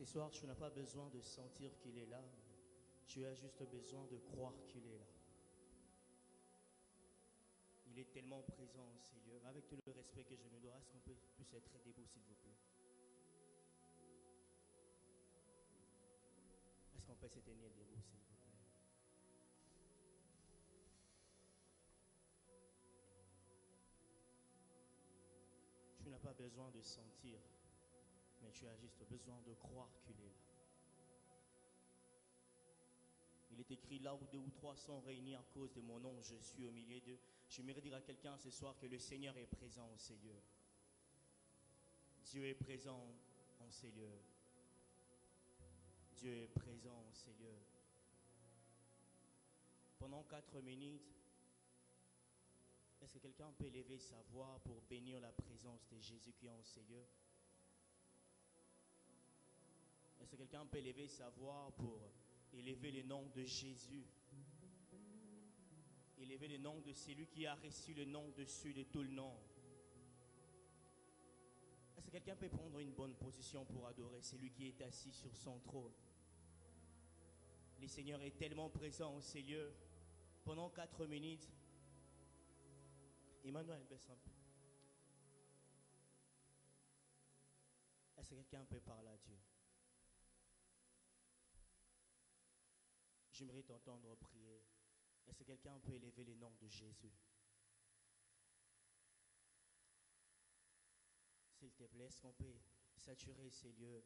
Ce soir, tu n'as pas besoin de sentir qu'il est là. Tu as juste besoin de croire qu'il est là. Il est tellement présent, Seigneur. Avec tout le respect que je nous dois, est-ce qu'on peut tous être debout, s'il vous plaît? Est-ce qu'on peut se tenir debout, s'il vous plaît? Tu n'as pas besoin de sentir, mais tu as juste besoin de croire qu'il est là. Il est écrit là où 2 ou 3 sont réunis à cause de mon nom, je suis au milieu d'eux. J'aimerais dire à quelqu'un ce soir que le Seigneur est présent, Seigneur. Dieu est présent, mon Seigneur. Dieu est présent, Seigneur. Pendant 4 minutes, est-ce que quelqu'un peut élever sa voix pour bénir la présence de Jésus qui est en Seigneur? Est-ce que quelqu'un peut élever sa voix pour élever le nom de Jésus? Élever le nom de celui qui a reçu le nom dessus de tout le nom. Est-ce que quelqu'un peut prendre une bonne position pour adorer celui qui est assis sur son trône? Le Seigneur est tellement présent au Seigneur. Pendant 4 minutes, Emmanuel, baisse un peu. Est-ce que quelqu'un peut parler à Dieu? J'aimerais t'entendre prier. Est-ce que quelqu'un peut élever le nom de Jésus? S'il te plaît, est-ce qu'on peut saturer ces lieux?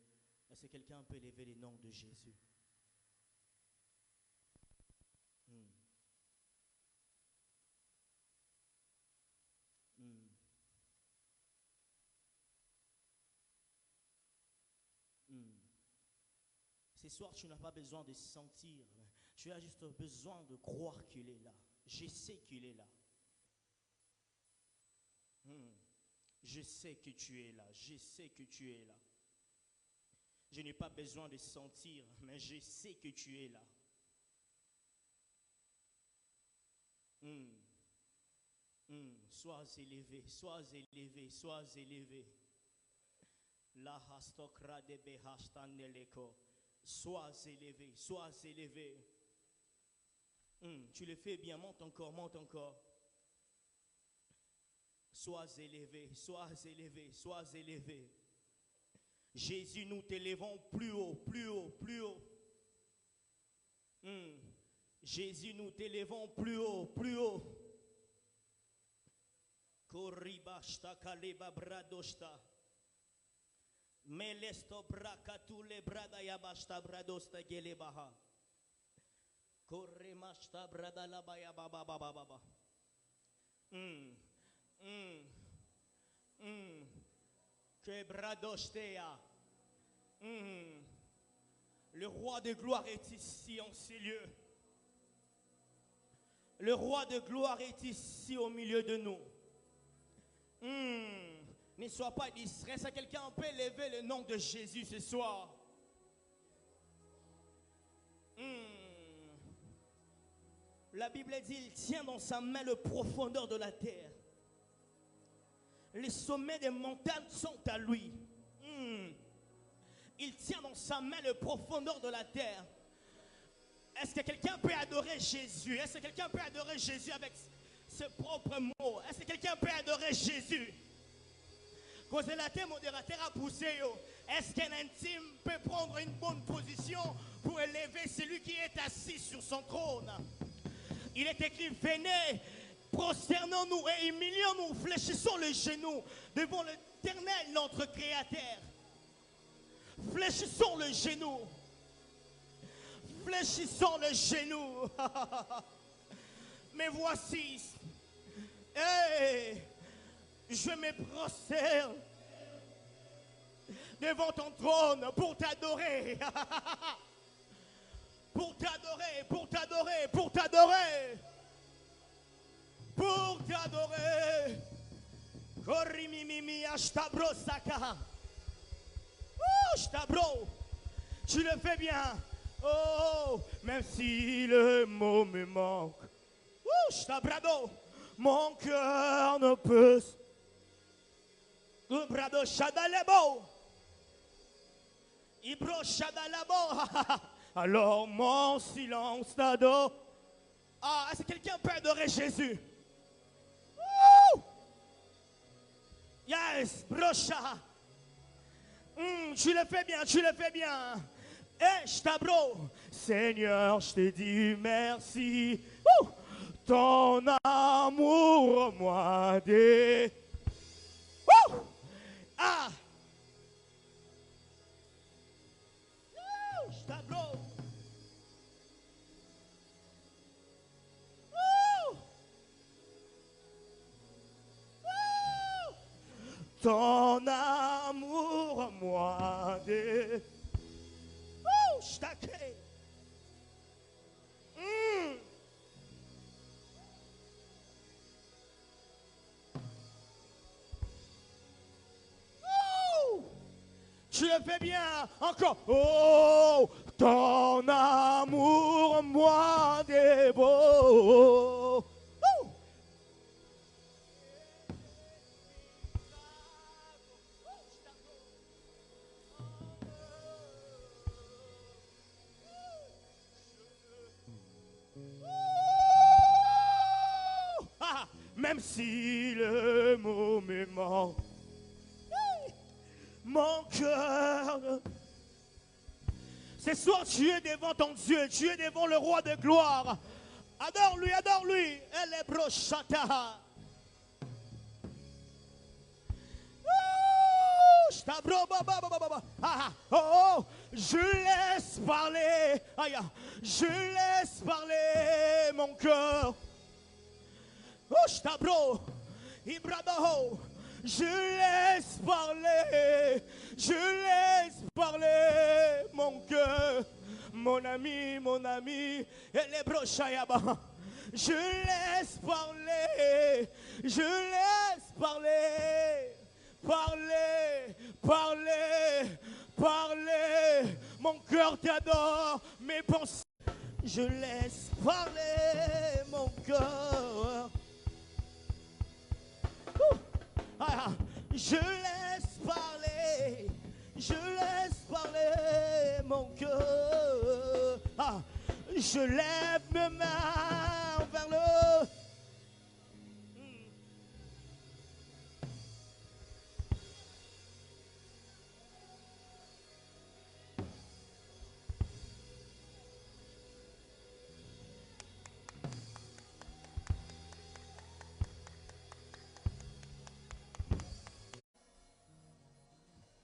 Est-ce que quelqu'un peut élever le nom de Jésus? Ce soir, tu n'as pas besoin de sentir. Tu as juste besoin de croire qu'il est là. Je sais qu'il est là. Je sais que tu es là. Je sais que tu es là. Je n'ai pas besoin de sentir, mais je sais que tu es là. Sois élevé, sois élevé, sois élevé. La hastokra de behastaneleko. Sois élevé, sois élevé. Tu le fais bien, monte encore, monte encore. Sois élevé, sois élevé, sois élevé. Jésus, nous t'élevons plus haut, plus haut, plus haut. Jésus, nous t'élevons plus haut, plus haut. Koribashta kaleba bradoshta. Melesto brakatule brada yabashta bradosta gelebaha. Koremashta brada labaya baba baba baba. Que bradostea. Le roi de gloire est ici en ces lieux. Le roi de gloire est ici au milieu de nous. Ne sois pas distrait. Si quelqu'un peut lever le nom de Jésus ce soir. La Bible dit, il tient dans sa main le profondeur de la terre. Les sommets des montagnes sont à lui. Il tient dans sa main le profondeur de la terre. Est-ce que quelqu'un peut adorer Jésus? Est-ce que quelqu'un peut adorer Jésus avec ses propres mots? Est-ce que quelqu'un peut adorer Jésus? Cause la terre modérateur a poussé. Est-ce qu'un intime peut prendre une bonne position pour élever celui qui est assis sur son trône? Il est écrit, venez, prosternons-nous et humilions-nous, fléchissons les genoux devant l'Éternel, notre Créateur. Fléchissons le genou. Fléchissons le genou. Mais voici, je me prosterne devant ton trône pour t'adorer. Pour t'adorer, pour t'adorer, pour t'adorer. Pour t'adorer. Korimimimi ashtabro saka. Ashtabro. Tu le fais bien. Oh, même si le mot me manque. Ashtabrado. Mon cœur ne peut. Brado shadalebo. Ibro Shadalabo. Alors mon silence t'adore. Ah, est-ce que quelqu'un peut adorer Jésus? Woo! Yes, brocha. Tu le fais bien, tu le fais bien. Eh, Stabro. Seigneur, je te dis merci. Ton amour, moi, des. Ah! Stabro. Ton amour, moi, des. Je t'accueille. Tu le fais bien. Encore. Oh, ton amour, moi, des beaux. Même si le mot me ment, mon cœur. Ce soir, tu es devant ton Dieu, tu es devant le roi de gloire. Adore-lui, adore-lui. Elle est brochata. Oh, je laisse parler. Aïe, je laisse parler mon cœur. Oh, Stabro, Ibradaho, je laisse parler mon cœur, mon ami, et les brochayaba. Je laisse parler, parler, mon cœur t'adore, mes pensées, je laisse parler mon cœur. Je laisse parler mon cœur. Je lève mes mains vers le.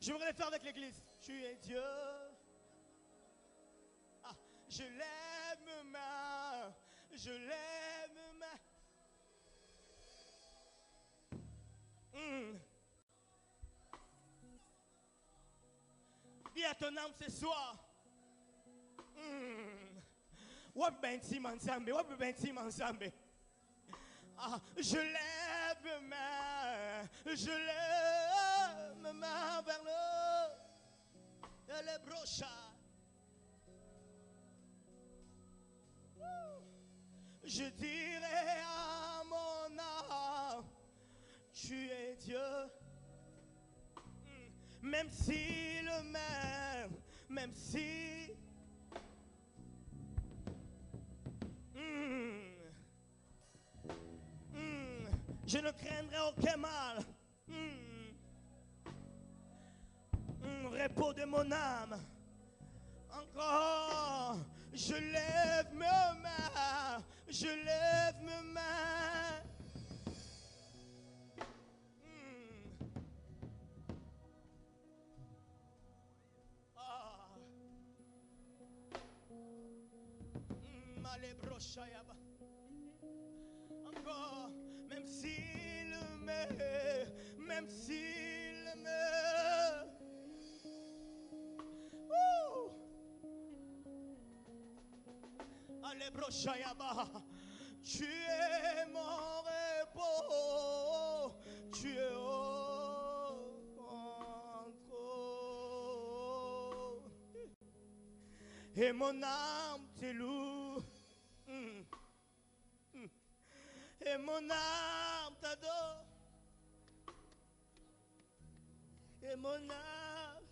Je voudrais le faire avec l'église. Tu es Dieu. Je lève mes mains. Je lève mes mains. Dis à ton âme ce soir. What benti mansambe? What benti mansambe? Je lève mes mains. Je lève mes mains vers le brocha. Je dirai à mon âme, tu es Dieu. Même si le même si je ne craindrai aucun mal. Repos de mon âme. Encore, je lève mes mains. Je lève mes mains. Encore, même s'il même s'il me. Allez, brochayaba, tu es mon repos, tu es au contrôle. Et mon âme te loue. Et mon âme t'adore. Et mon âme.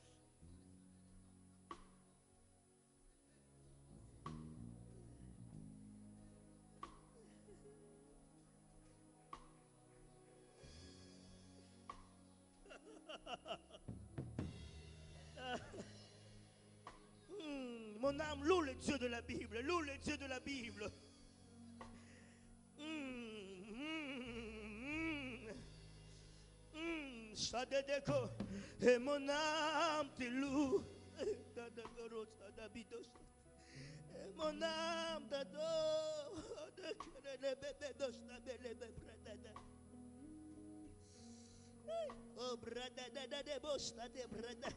Mon âme loue le Dieu de la Bible. Loue le Dieu de la Bible. Et mon âme te loue. Et mon âme t'adore. Oh, brada, de bosta de brada.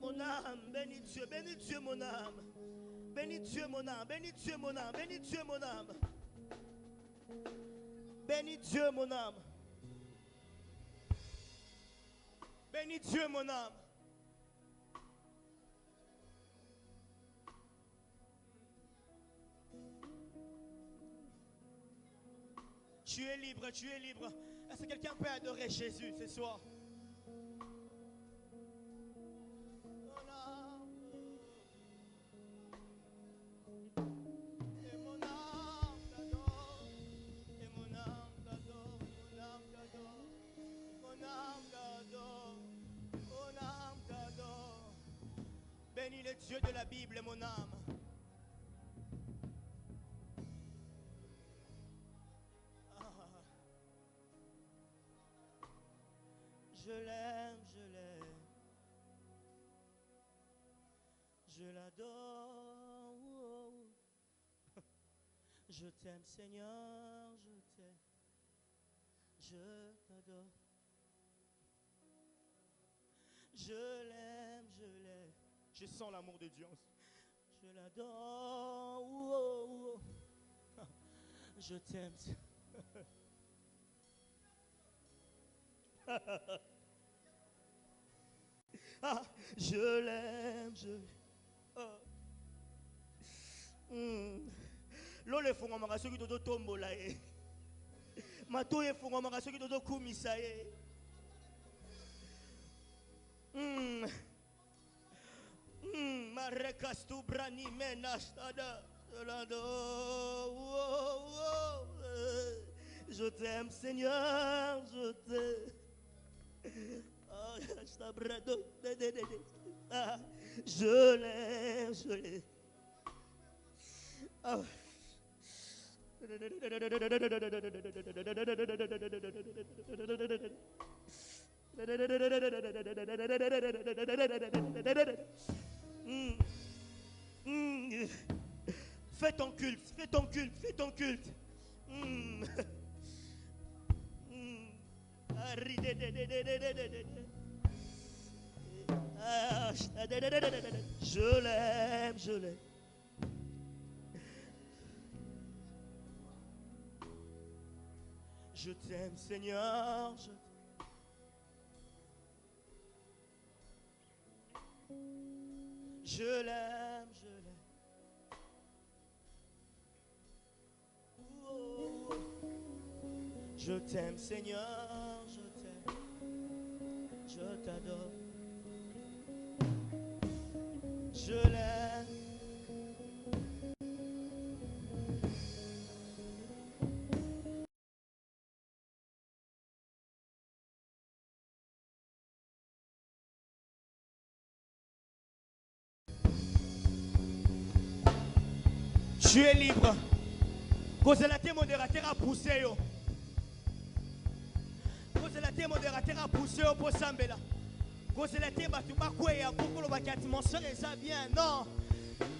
Mon âme, bénis Dieu mon âme. Bénis Dieu mon âme, bénis Dieu mon âme, bénis Dieu mon âme. Bénis Dieu mon âme. Bénis Dieu mon âme. Tu es libre, tu es libre. Est-ce que quelqu'un peut adorer Jésus ce soir? Bénis le Dieu de la Bible, mon âme. Je l'aime, je l'aime. Je l'adore. Je t'aime, Seigneur, je t'aime. Je t'adore. Je l'aime, je l'aime. Je sens l'amour de Dieu. Je l'adore. Je t'aime. Je l'aime. Lole funga manga soki toto tombola e. Mato e funga manga soki toto kumisa e. Marekastu brani menastada. Je t'aime, Seigneur, je t'aime. Je l'aime, je l'aime. Fais ton culte, fais ton culte, fais ton culte. Je l'aime, je l'aime. Je t'aime, Seigneur, je t'aime. Je l'aime, je l'aime. Je t'aime, Seigneur, je t'aime. Je t'adore. Je l'aime. Tu es libre. Cause la te modérateur a poussé yo. Cause la te modérateur a poussé yo pour Sambela. Cause la te batu bakweya pour le bakati mon soeur et ça vient. Non.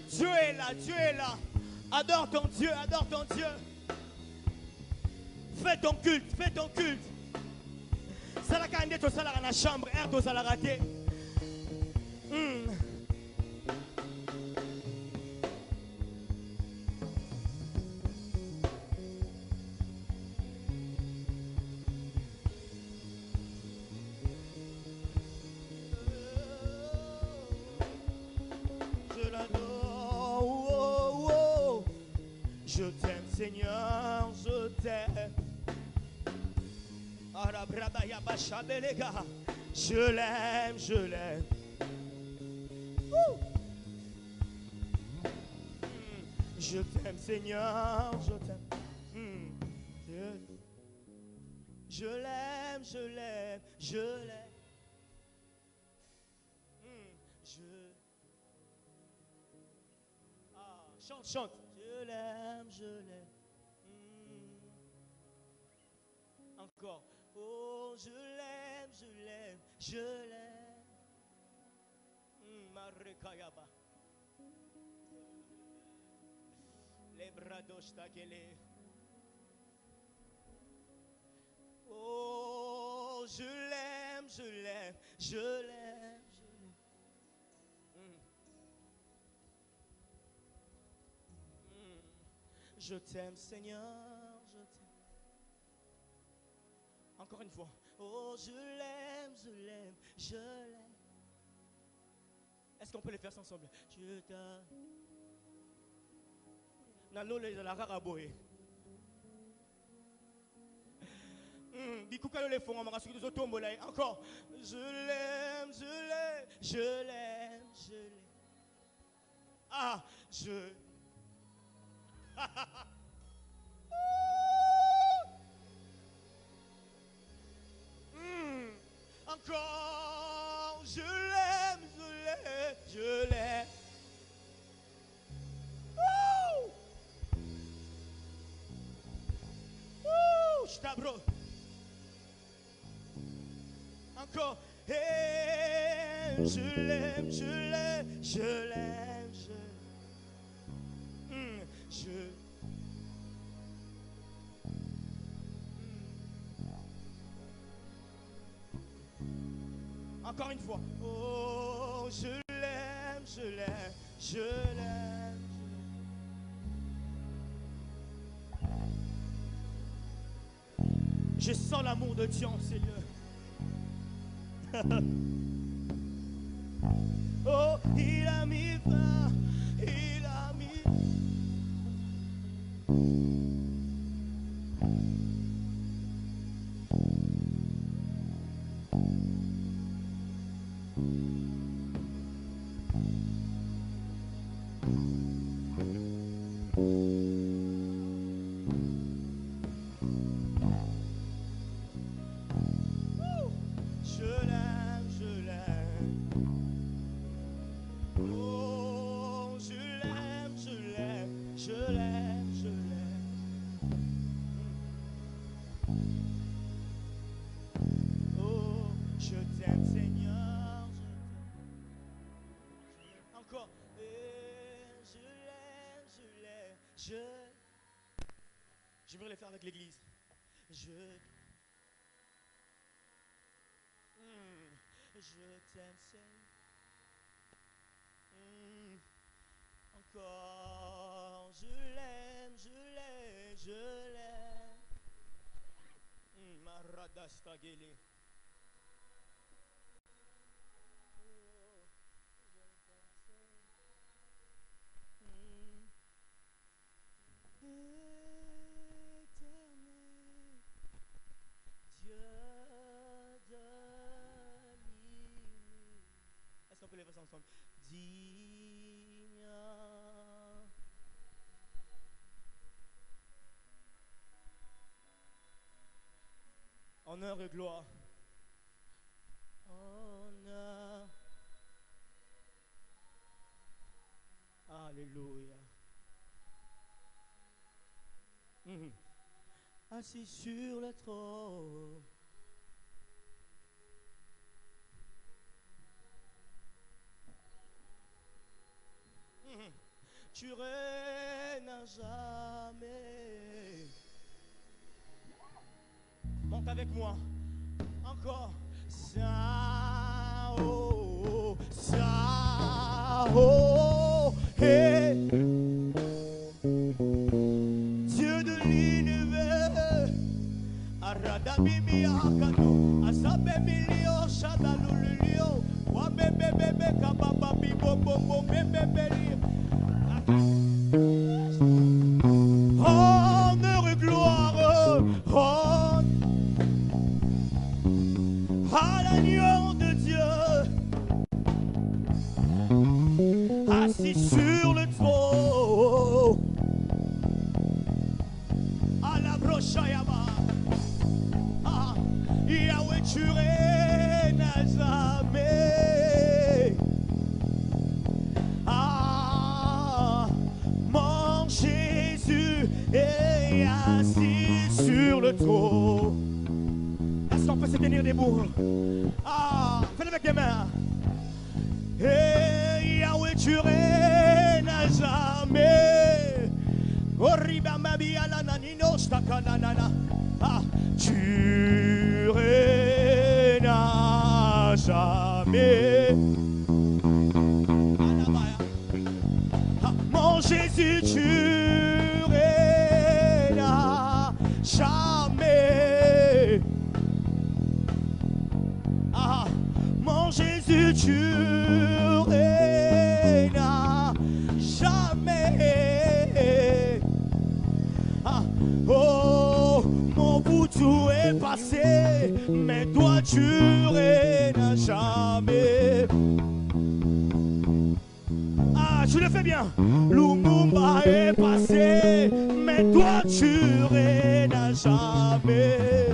Dieu est là, Dieu est là. Adore ton Dieu, adore ton Dieu. Fais ton culte, fais ton culte. Salaka ande to salara na chambre, air to salara raté. Je l'adore, oh, oh. Je t'aime Seigneur, je t'aime. Je l'aime, je l'aime. Je t'aime Seigneur, je t'aime. Je l'aime, je l'aime, je l'aime. Chante, chante. Je l'aime, je l'aime. Encore. Oh, je l'aime, je l'aime, je l'aime. Marekayaba. Les bras d'Oshtakele. Oh, je l'aime, je l'aime, je l'aime, je l'aime. Je t'aime, Seigneur, je t'aime. Encore une fois. Oh, je l'aime, je l'aime, je l'aime. Est-ce qu'on peut les faire ensemble? Je t'aime. Nalo les la raraboé. Bikouka le font, on m'a rassuré des autombola. Encore. Je l'aime, je l'aime, je l'aime, je l'aime. Ah, je. Encore, je l'aime, je l'aime, je l'aime. Stabro. Encore, je l'aime, je l'aime, je l'aime, je. Encore une fois. Oh, je l'aime, je l'aime, je l'aime. Je sens l'amour de Dieu, Seigneur. Oh, il a mis fin, il a mis. Je vais les faire avec l'église. Je t'aime, Seigneur. Encore, je l'aime, je l'aime, je l'aime. Maradastagele. Est-ce qu'on peut les faire ensemble? Digne. Honneur et gloire. Honneur. Alléluia. Assis sur le trône. Tu règnes à jamais. Monte avec moi. Encore. Ça, oh, ça, oh, hey. Dieu de l'univers. Aradabimi akano. Asabemilio, shadalulio. Wabebebebe kabababi bobo bebebeli. Honneur et gloire, à l'agneau de Dieu, assis sur le trône, à la brochayama, Yahweh tu règnes à jamais. Mon Jésus est assis sur le trône. Est-ce qu'on peut se tenir debout? Faites avec les mains. Et Yahweh tu règnes à jamais. Tu règnes à jamais. Mon Jésus tu règnes à jamais. Mon Jésus tu règnes à jamais. Oh, mon boutou est passé, mais toi tu règnes à jamais. Tu le fais bien. Lumumba est passé, mais toi tu règnes à jamais.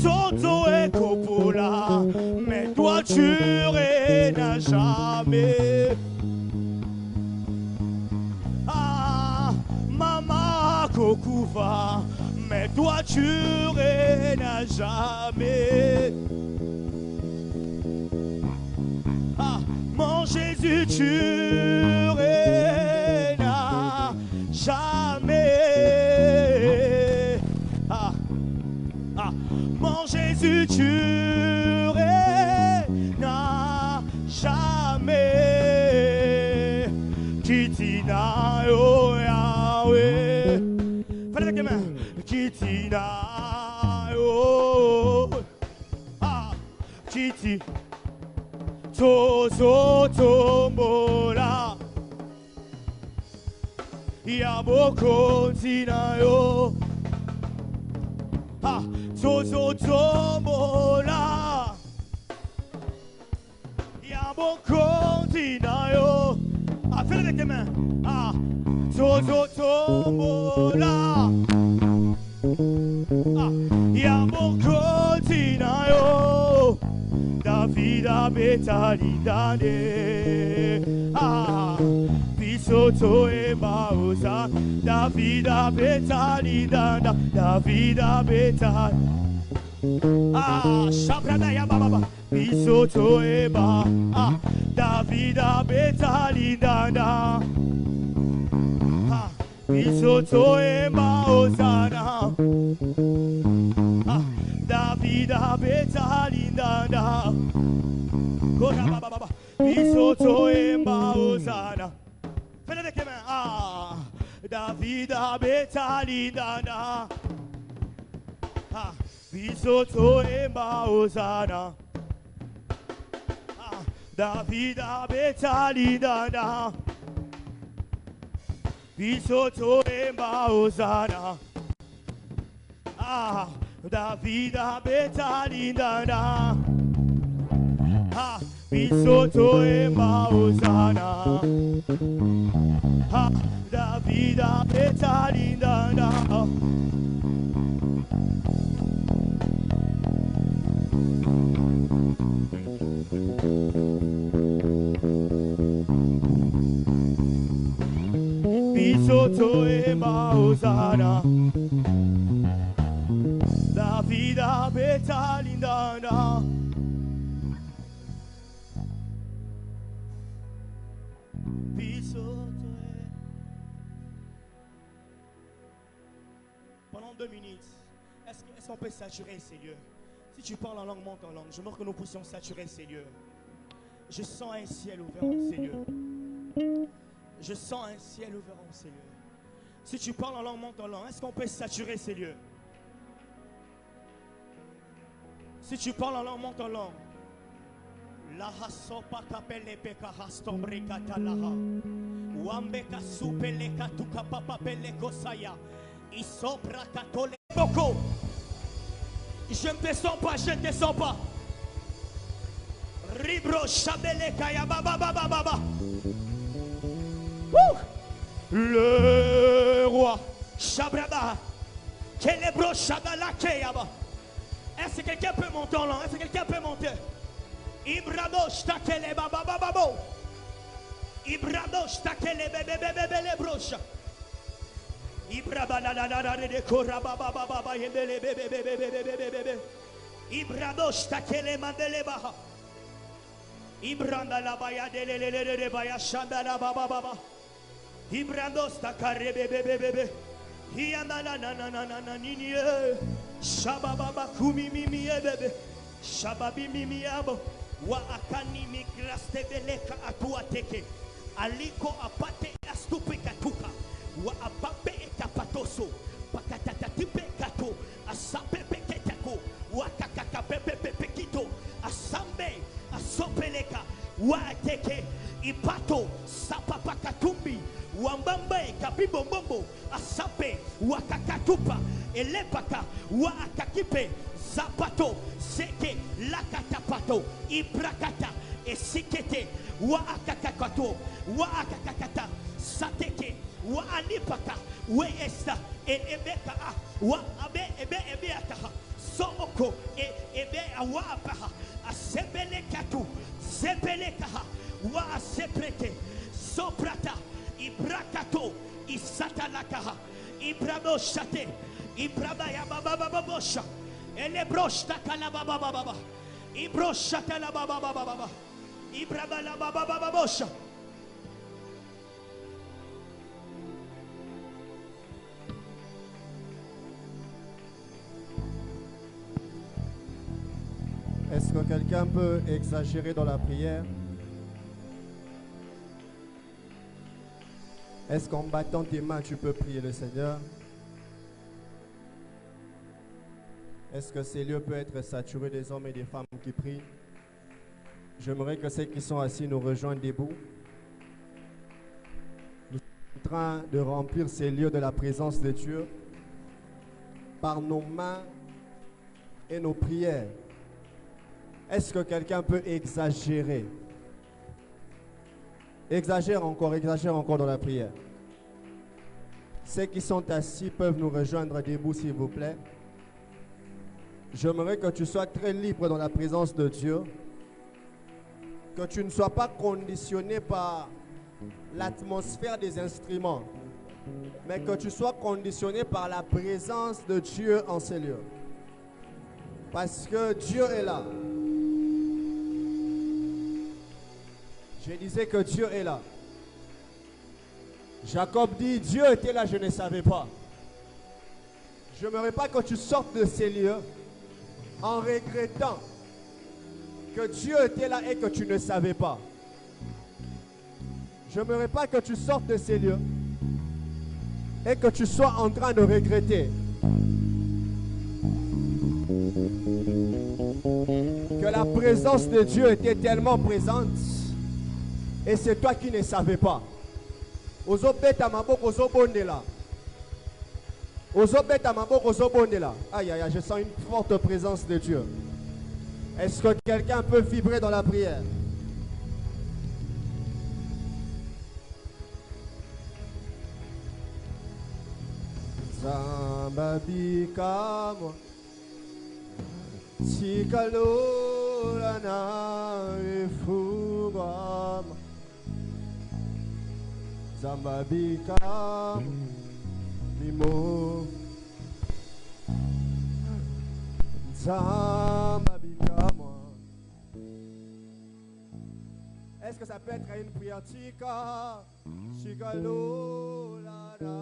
Toto et Coppola, mais toi tu règnes à jamais. Mama Kokuva, mais toi tu règnes à jamais. Mon Jésus tu règnes à jamais. Mon Jésus tu règnes à jamais. Kitina oh Yahweh. Faites avec les mains. Kitina oh. Kiti. Tozo tombola. Yaboko tinayo. Tozo tombola. Yaboko tinayo. Fais-le avec tes mains. Tozo tombola. Yaboko tinayo. David abetalidane. Bisoto e mausa. David abetalidana. David abetal. Shabrada ya baba. Bisoto e ba. David abetalidana. Bisoto e mausana. David abetalidana. Kora baba. Bisoto e mausana. Fais-le avec les mains. David abetalidana. Bisoto e mausana. David abetalidana. Bisoto e mausana. David abetalidana. Bisoto e mausana. David abetalidana. Bisoto e mausana. David abetalidana. Bisoto e Est-ce qu'on peut saturer ces lieux? Si tu parles en langue, monte en langue. Je veux que nous puissions saturer ces lieux. Je sens un ciel ouvert en ces lieux. Je sens un ciel ouvert en ces lieux. Si tu parles en langue, monte en langue. Est-ce qu'on peut saturer ces lieux? Si tu parles en langue, monte en langue. La hasopa kapele peka hastombre katalaha. Wambeka supele katuka papa pele kosaya. Isobra katole boko. Je ne descends pas, je ne descends pas. Ribro chabele kaya baba baba baba. Le roi Shabraba. Kelebro shabala kayaba. Est-ce que quelqu'un peut monter en langue? Est-ce que quelqu'un peut monter? Ibrado stakele baba baba bo. Ibrado stakele bebe bebe bele brocha. Ibraba la la la la de kora baba baba yebele bebe bebe bebe bebe. Ibrado stakele mandele baha. Ibranda la baya de le baya shanda la baba baba. Ibrando stakare bebe bebe. Hianda la na na na na nini. Shababa kumi mimi bebe. Shababi mimi abo. Wa akani migraste beleka atua teke. Aliko apate astupe katuka. Wa apape etapatoso. Pakatatipe kato. Asape peketako. Wa kakakapepe pekito. Asambe. Asopeleka. Wa ateke. Ipato. Sapapakatumbi. Wambambe kabibombombo. Asape. Wa kakatupa. Elepaka. Wa akakipe. Zapato, seke, lakatapato, ibrakata, esikete, wa akakakato, wa akakakata, sateke, wa anipaka, we esta, ebeka, wa abe ebeata, sooko, ebe awapaha, asebele katu, sebele kaha, wa aseprete, soprata, ibrakato, isatalakaha, ibrabo shate, ibrabaya babababosha. Elle broche ta kalababa baba. Ibroche ta kalababa baba. Ibraba la baba baba bosha. Est-ce que quelqu'un peut exagérer dans la prière? Est-ce qu'en battant tes mains, tu peux prier le Seigneur? Est-ce que ces lieux peuvent être saturés des hommes et des femmes qui prient? J'aimerais que ceux qui sont assis nous rejoignent debout. Nous sommes en train de remplir ces lieux de la présence de Dieu par nos mains et nos prières. Est-ce que quelqu'un peut exagérer? Exagère encore dans la prière. Ceux qui sont assis peuvent nous rejoindre debout, s'il vous plaît. J'aimerais que tu sois très libre dans la présence de Dieu. Que tu ne sois pas conditionné par l'atmosphère des instruments, mais que tu sois conditionné par la présence de Dieu en ces lieux. Parce que Dieu est là. Je disais que Dieu est là. Jacob dit, Dieu était là, je ne savais pas. Je n'aimerais pas que tu sortes de ces lieux en regrettant que Dieu était là et que tu ne savais pas. Je n'aimerais pas que tu sortes de ces lieux et que tu sois en train de regretter. Que la présence de Dieu était tellement présente et c'est toi qui ne savais pas. Aïe, aïe, aïe, je sens une forte présence de Dieu. Est-ce que quelqu'un peut vibrer dans la prière? Zambabikamo Sikalola na refugam Zambabikamo Mimo Zambabikamo. Est-ce que ça peut être une prière? Tika Sikalola na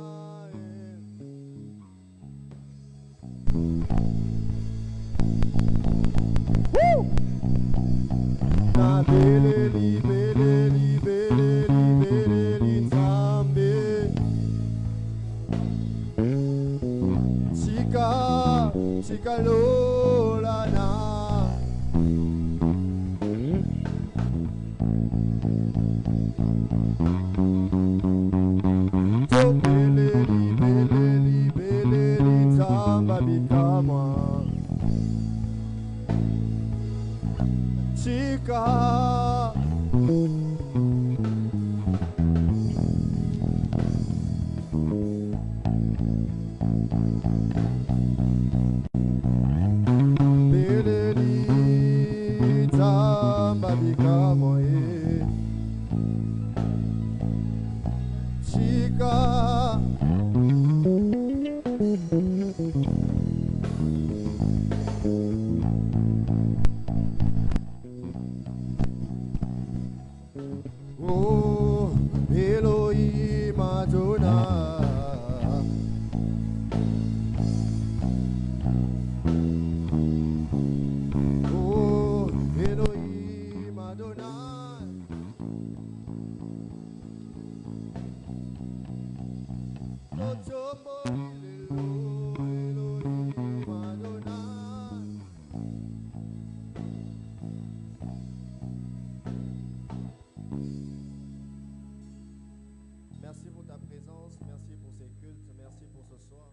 Merci pour ta présence, merci pour ces cultes, merci pour ce soir.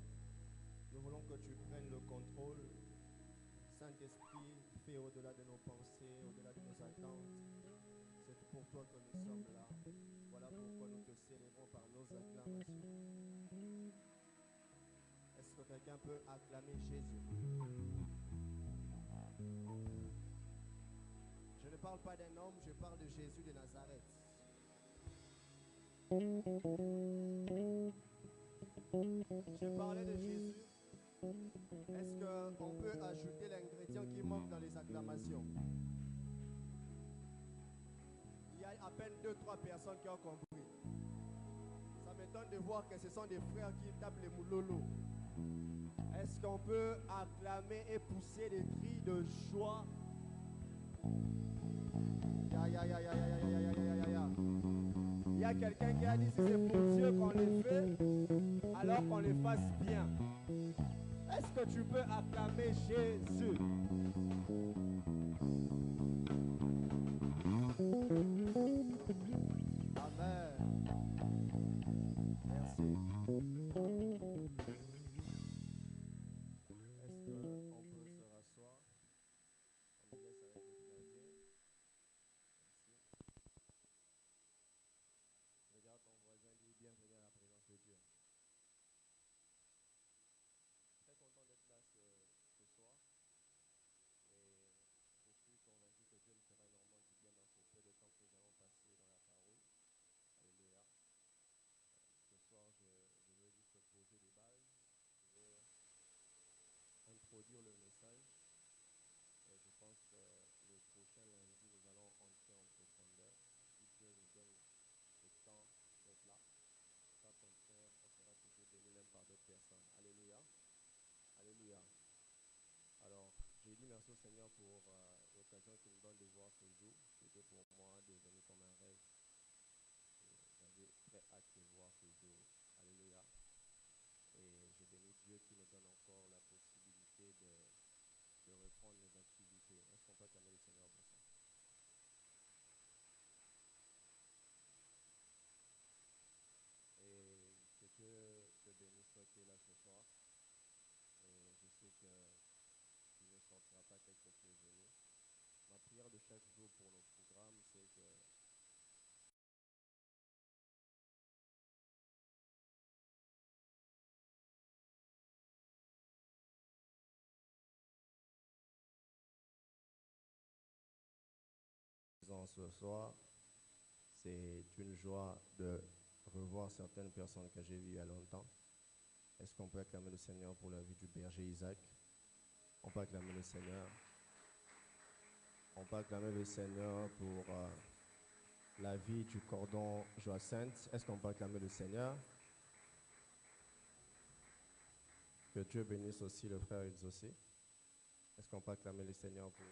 Nous voulons que tu prennes le contrôle. Saint-Esprit, fais au-delà de nos pensées, au-delà de nos attentes. C'est pour toi que nous sommes là. Voilà pourquoi nous te célébrons par nos acclamations. Est-ce que quelqu'un peut acclamer Jésus? Je ne parle pas d'un homme, je parle de Jésus de Nazareth. Je parlais de Jésus. Est-ce qu'on peut ajouter l'ingrédient qui manque dans les acclamations? Il y a à peine 2-3 personnes qui ont compris. Ça m'étonne de voir que ce sont des frères qui tapent les moulolos. Est-ce qu'on peut acclamer et pousser des cris de joie? Il y a quelqu'un qui a dit si c'est pour Dieu qu'on les fait, alors qu'on les fasse bien. Est-ce que tu peux acclamer Jésus? Amen. Merci. Est-ce qu'on peut se rasseoir? On nous laisse avec le clavier. Merci. Regarde ton voisin, dis bienvenue à la présence de Dieu. Très content d'être là ce soir. Et je suis convaincu que Dieu me fera énormément du bien dans ce peu de temps que nous allons passer dans la parole. Alléluia. Ce soir, je veux juste poser des bases. Je veux introduire le message. Et je pense que le prochain lundi, nous allons entrer en profondeur. Si Dieu nous donne le temps d'être là, pas contraire, on sera toujours béni même par d'autres personnes. Alléluia. Alléluia. Alors, j'ai dit merci au Seigneur pour l'occasion qu'il me donne de voir ce jour. C'était pour moi devenu comme un rêve. J'avais très hâte de voir ce jour. Alléluia. Et j'ai béni Dieu qui me donne encore la possibilité de reprendre mes activités. Est-ce qu'on peut acclamer le Seigneur pour ça? Et que Dieu te bénisse, toi qui es là ce soir. Et je sais que tu ne sortiras pas tel que tu es venu. Ma prière de chaque jour pour nos programmes, c'est que ce soir, c'est une joie de revoir certaines personnes que j'ai vues il y a longtemps. Est-ce qu'on peut acclamer le Seigneur pour la vie du berger Isaac? On peut acclamer le Seigneur. On peut acclamer le Seigneur pour la vie du cordon Joacinthe. Est-ce qu'on peut acclamer le Seigneur? Que Dieu bénisse aussi le frère Exaucé. Est-ce qu'on peut acclamer le Seigneur pour...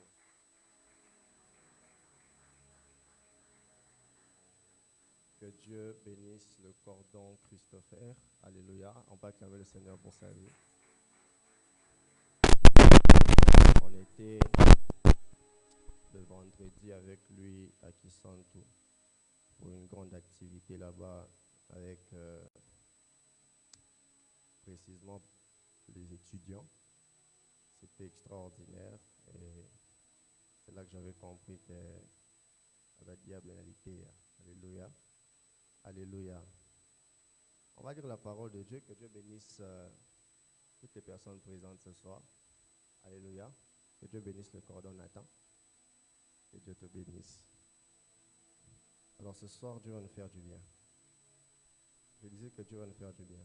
Que Dieu bénisse le cordon Christopher. Alléluia. On peut acclamer le Seigneur pour sa vie. parti avec lui à Kisantu pour une grande activité là-bas avec précisément les étudiants. C'était extraordinaire et c'est là que j'avais compris que la diable est alité. Alléluia. Alléluia. On va lire la parole de Dieu. Que Dieu bénisse toutes les personnes présentes ce soir. Alléluia. Que Dieu bénisse le cordon Nathan. Que Dieu te bénisse. Alors ce soir, Dieu va nous faire du bien. Je disais que Dieu va nous faire du bien.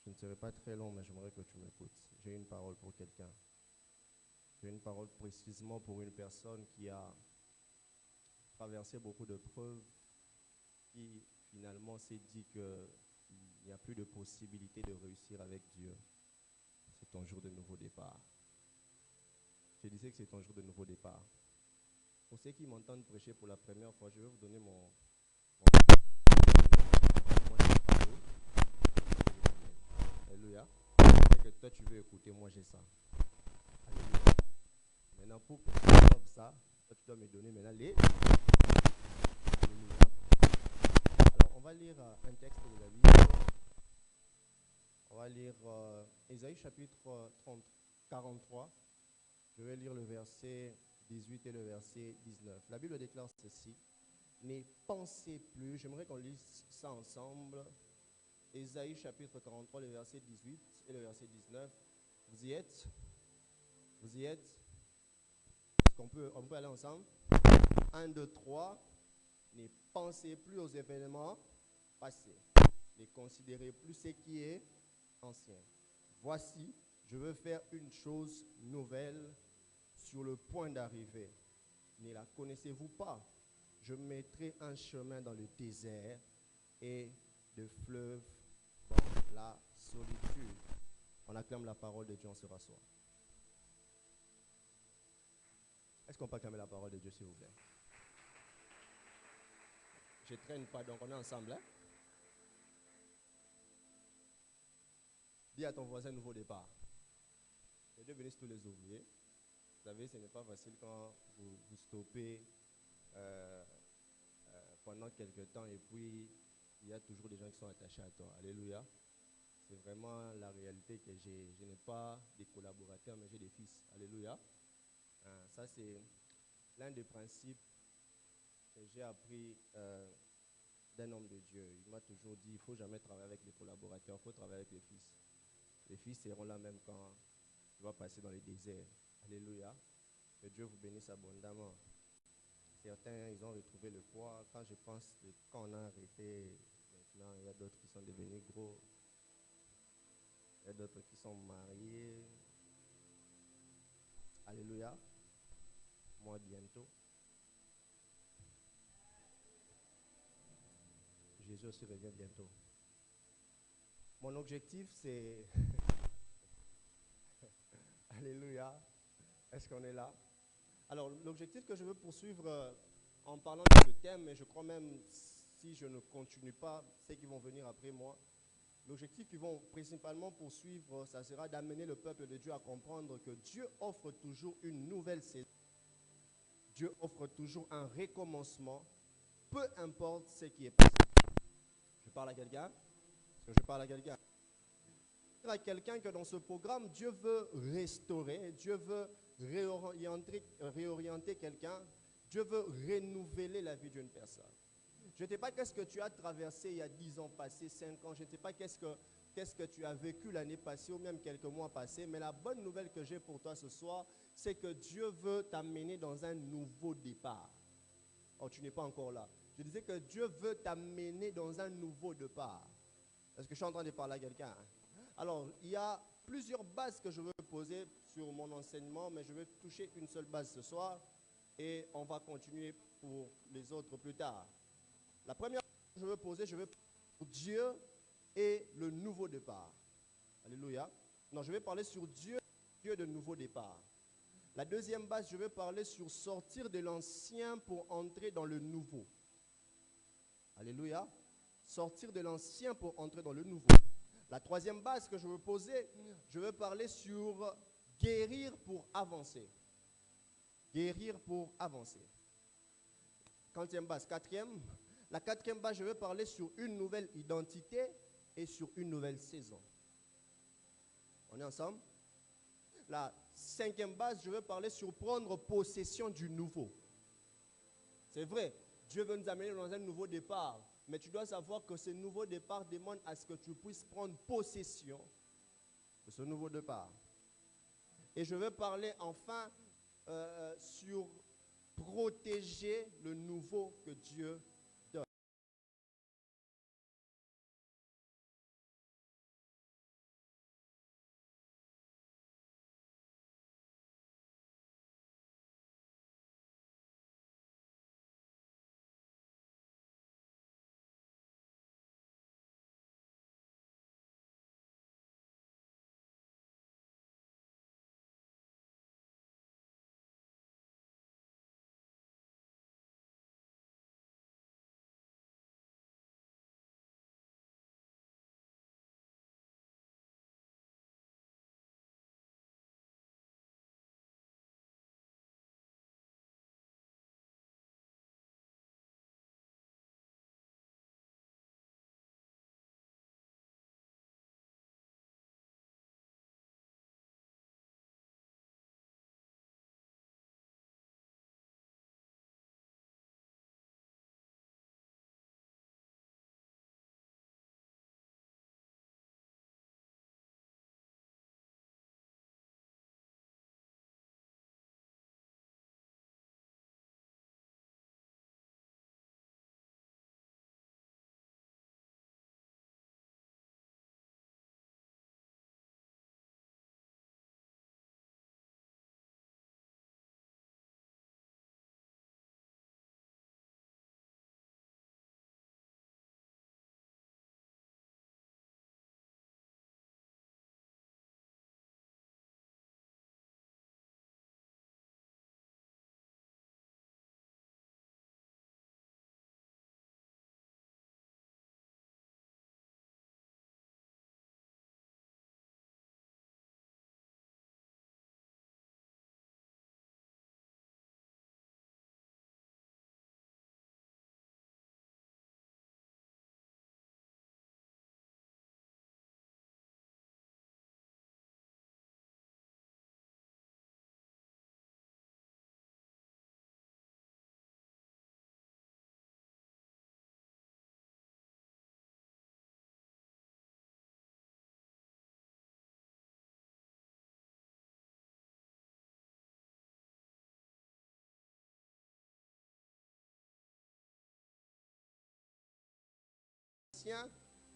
Je ne serai pas très long, mais j'aimerais que tu m'écoutes. J'ai une parole pour quelqu'un. J'ai une parole précisément pour une personne qui a traversé beaucoup de preuves, qui finalement s'est dit qu'il n'y a plus de possibilité de réussir avec Dieu. C'est ton jour de nouveau départ. Je disais que c'est ton jour de nouveau départ. Pour ceux qui m'entendent prêcher pour la première fois, je vais vous donner mon Alléluia. C'est que toi tu veux écouter, moi j'ai ça. Alléluia. Maintenant pour que tu observes ça, toi tu dois me donner maintenant les. Alléluia. Alors on va lire un texte de la Bible. On va lire Ésaïe chapitre 43. Je vais lire le verset 18 et le verset 19. La Bible déclare ceci. Ne pensez plus, j'aimerais qu'on lise ça ensemble. Ésaïe chapitre 43, le verset 18 et le verset 19. Vous y êtes? Vous y êtes? Est-ce qu'on peut aller ensemble? 1, 2, 3. Ne pensez plus aux événements passés. Ne considérez plus ce qui est ancien. Voici, je veux faire une chose nouvelle sur le point d'arriver. Ne la connaissez-vous pas? Je mettrai un chemin dans le désert et de fleuves dans la solitude. On acclame la parole de Dieu, on se rassoit. Est-ce qu'on peut acclamer la parole de Dieu, s'il vous plaît? Je ne traîne pas, donc on est ensemble. Hein? Dis à ton voisin nouveau départ. Que Dieu bénisse tous les ouvriers. Vous savez, ce n'est pas facile quand vous stoppez pendant quelques temps et puis il y a toujours des gens qui sont attachés à toi. Alléluia. C'est vraiment la réalité que je n'ai pas des collaborateurs, mais j'ai des fils. Alléluia. Ça, c'est l'un des principes que j'ai appris d'un homme de Dieu. Il m'a toujours dit, il ne faut jamais travailler avec les collaborateurs, il faut travailler avec les fils. Les fils seront là même quand tu vas passer dans les déserts. Alléluia. Que Dieu vous bénisse abondamment. Certains, ils ont retrouvé le poids. Quand je pense, quand on a arrêté, maintenant, il y a d'autres qui sont devenus gros. Il y a d'autres qui sont mariés. Alléluia. Moi, bientôt. Jésus aussi revient bientôt. Mon objectif, c'est... Alléluia. Est-ce qu'on est là? Alors, l'objectif que je veux poursuivre en parlant de ce thème, et je crois même si je ne continue pas, ceux qui vont venir après moi, l'objectif qu'ils vont principalement poursuivre, ça sera d'amener le peuple de Dieu à comprendre que Dieu offre toujours une nouvelle saison. Dieu offre toujours un recommencement, peu importe ce qui est passé. Je parle à quelqu'un? Est-ce que je parle à quelqu'un? Je parle à quelqu'un que dans ce programme, Dieu veut restaurer, Dieu veut réorienter quelqu'un, Dieu veut renouveler la vie d'une personne. Je ne sais pas qu'est-ce que tu as traversé il y a 10 ans passés, 5 ans, je ne sais pas qu'est-ce que tu as vécu l'année passée ou même quelques mois passés, mais la bonne nouvelle que j'ai pour toi ce soir, c'est que Dieu veut t'amener dans un nouveau départ. Oh, tu n'es pas encore là. Je disais que Dieu veut t'amener dans un nouveau départ. Est-ce que je suis en train de parler à quelqu'un? Alors, il y a plusieurs bases que je veux poser sur mon enseignement, mais je vais toucher une seule base ce soir et on va continuer pour les autres plus tard. La première que je veux poser, je vais parler sur Dieu et le nouveau départ. Alléluia. Non, je vais parler sur Dieu de nouveau départ. La deuxième base, je vais parler sur sortir de l'ancien pour entrer dans le nouveau. Alléluia. Sortir de l'ancien pour entrer dans le nouveau. La troisième base que je veux poser, je veux parler sur guérir pour avancer. Guérir pour avancer. Quatrième base. La quatrième base, je vais parler sur une nouvelle identité et sur une nouvelle saison. On est ensemble? La cinquième base, je vais parler sur prendre possession du nouveau. C'est vrai, Dieu veut nous amener dans un nouveau départ. Mais tu dois savoir que ce nouveau départ demande à ce que tu puisses prendre possession de ce nouveau départ. Et je vais parler enfin sur protéger le nouveau que Dieu donne.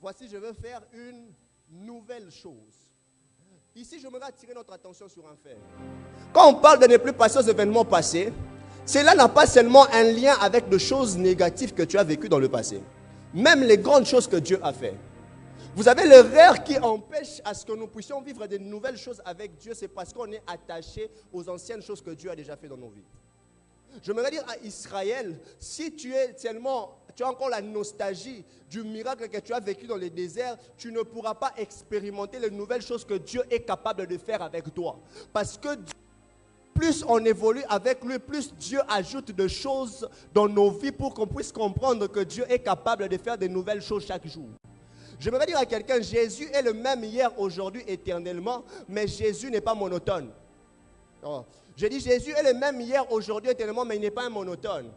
Voici, je veux faire une nouvelle chose. Ici, je voudrais attirer notre attention sur un fait. Quand on parle de ne plus passer aux événements passés, cela n'a pas seulement un lien avec des choses négatives que tu as vécues dans le passé. Même les grandes choses que Dieu a fait. Vous avez l'erreur qui empêche à ce que nous puissions vivre de nouvelles choses avec Dieu, c'est parce qu'on est attaché aux anciennes choses que Dieu a déjà fait dans nos vies. Je voudrais dire à Israël, si tu as encore la nostalgie du miracle que tu as vécu dans le désert, tu ne pourras pas expérimenter les nouvelles choses que Dieu est capable de faire avec toi. Parce que plus on évolue avec lui, plus Dieu ajoute des choses dans nos vies pour qu'on puisse comprendre que Dieu est capable de faire de nouvelles choses chaque jour. Je voudrais dire à quelqu'un, Jésus est le même hier, aujourd'hui, éternellement, mais Jésus n'est pas monotone. Oh. Je dis Jésus est le même hier, aujourd'hui, éternellement, mais il n'est pas un monotone.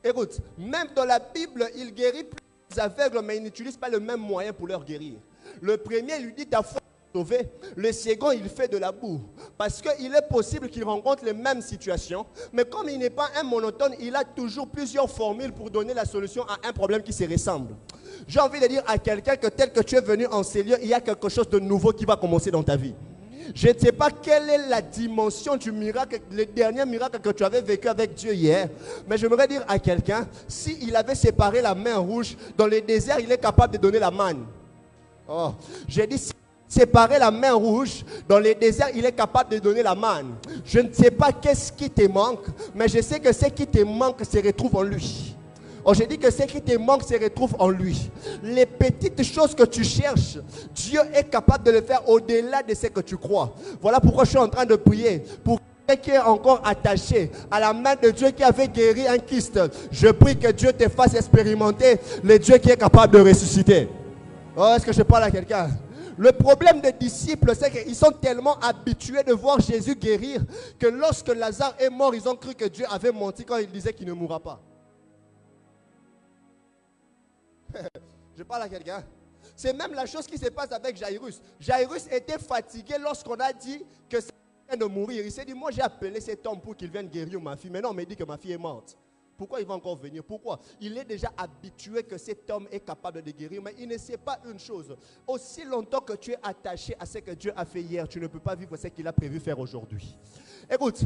Écoute, même dans la Bible, il guérit plus les aveugles, mais il n'utilise pas le même moyen pour leur guérir. Le premier lui dit ta foi est sauvée. Le second, il fait de la boue. Parce qu'il est possible qu'il rencontre les mêmes situations, mais comme il n'est pas un monotone, il a toujours plusieurs formules pour donner la solution à un problème qui se ressemble. J'ai envie de dire à quelqu'un que tel que tu es venu en ces lieux, il y a quelque chose de nouveau qui va commencer dans ta vie. Je ne sais pas quelle est la dimension du miracle, le dernier miracle que tu avais vécu avec Dieu hier. Mais j'aimerais dire à quelqu'un, s'il avait séparé la main rouge, dans le désert, il est capable de donner la manne. Oh, j'ai dit, séparer la main rouge, dans le désert, il est capable de donner la manne. Je ne sais pas qu'est-ce qui te manque, mais je sais que ce qui te manque se retrouve en lui. Oh, j'ai dit que ce qui te manque se retrouve en lui. Les petites choses que tu cherches, Dieu est capable de le faire au-delà de ce que tu crois. Voilà pourquoi je suis en train de prier pour qui est encore attaché à la main de Dieu qui avait guéri un kyste, je prie que Dieu te fasse expérimenter le Dieu qui est capable de ressusciter. Oh, est-ce que je parle à quelqu'un? Le problème des disciples, c'est qu'ils sont tellement habitués de voir Jésus guérir que lorsque Lazare est mort, ils ont cru que Dieu avait menti quand il disait qu'il ne mourra pas. Je parle à quelqu'un. C'est même la chose qui se passe avec Jairus. Jairus était fatigué lorsqu'on a dit que c'est en train de mourir. Il s'est dit, moi j'ai appelé cet homme pour qu'il vienne guérir ma fille. Maintenant on me dit que ma fille est morte. Pourquoi il va encore venir? Pourquoi? Il est déjà habitué que cet homme est capable de guérir. Mais il ne sait pas une chose. Aussi longtemps que tu es attaché à ce que Dieu a fait hier, tu ne peux pas vivre ce qu'il a prévu faire aujourd'hui. Écoute,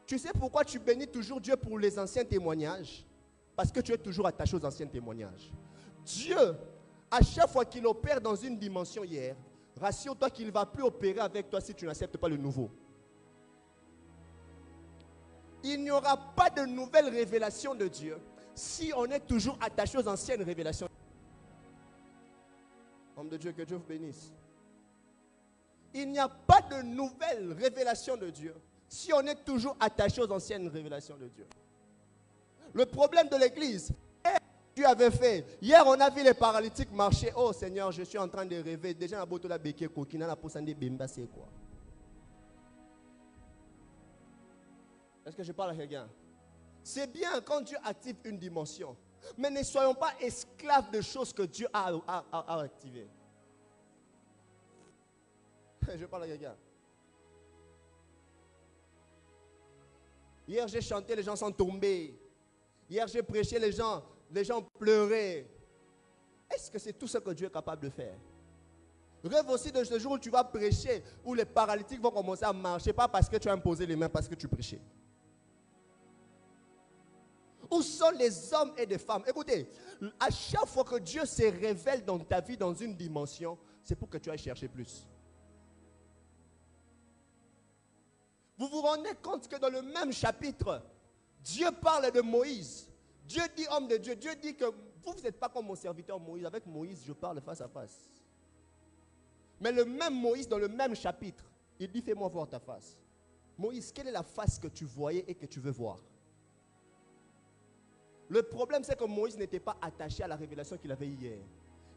tu sais pourquoi tu bénis toujours Dieu pour les anciens témoignages? Parce que tu es toujours attaché aux anciens témoignages. Dieu, à chaque fois qu'il opère dans une dimension hier, rassure-toi qu'il ne va plus opérer avec toi si tu n'acceptes pas le nouveau. Il n'y aura pas de nouvelle révélation de Dieu si on est toujours attaché aux anciennes révélations. Homme de Dieu, que Dieu vous bénisse. Il n'y a pas de nouvelle révélation de Dieu si on est toujours attaché aux anciennes révélations de Dieu. Le problème de l'église, Dieu avait fait. Hier, on a vu les paralytiques marcher. Oh Seigneur, je suis en train de rêver. Déjà, la boto la béquille coquine, la poussande bimba, c'est quoi? Est-ce que je parle à quelqu'un? C'est bien quand Dieu active une dimension. Mais ne soyons pas esclaves de choses que Dieu a activées. Je parle à quelqu'un. Hier, j'ai chanté, les gens sont tombés. Hier, j'ai prêché, les gens pleuraient. Est-ce que c'est tout ce que Dieu est capable de faire? Rêve aussi de ce jour où tu vas prêcher, où les paralytiques vont commencer à marcher, pas parce que tu as imposé les mains, parce que tu prêchais. Où sont les hommes et les femmes? Écoutez, à chaque fois que Dieu se révèle dans ta vie, dans une dimension, c'est pour que tu ailles chercher plus. Vous vous rendez compte que dans le même chapitre, Dieu parle de Moïse. Dieu dit, homme de Dieu, Dieu dit que vous n'êtes pas comme mon serviteur Moïse. Avec Moïse, je parle face à face. Mais le même Moïse, dans le même chapitre, il dit, fais-moi voir ta face. Moïse, quelle est la face que tu voyais et que tu veux voir? Le problème, c'est que Moïse n'était pas attaché à la révélation qu'il avait hier.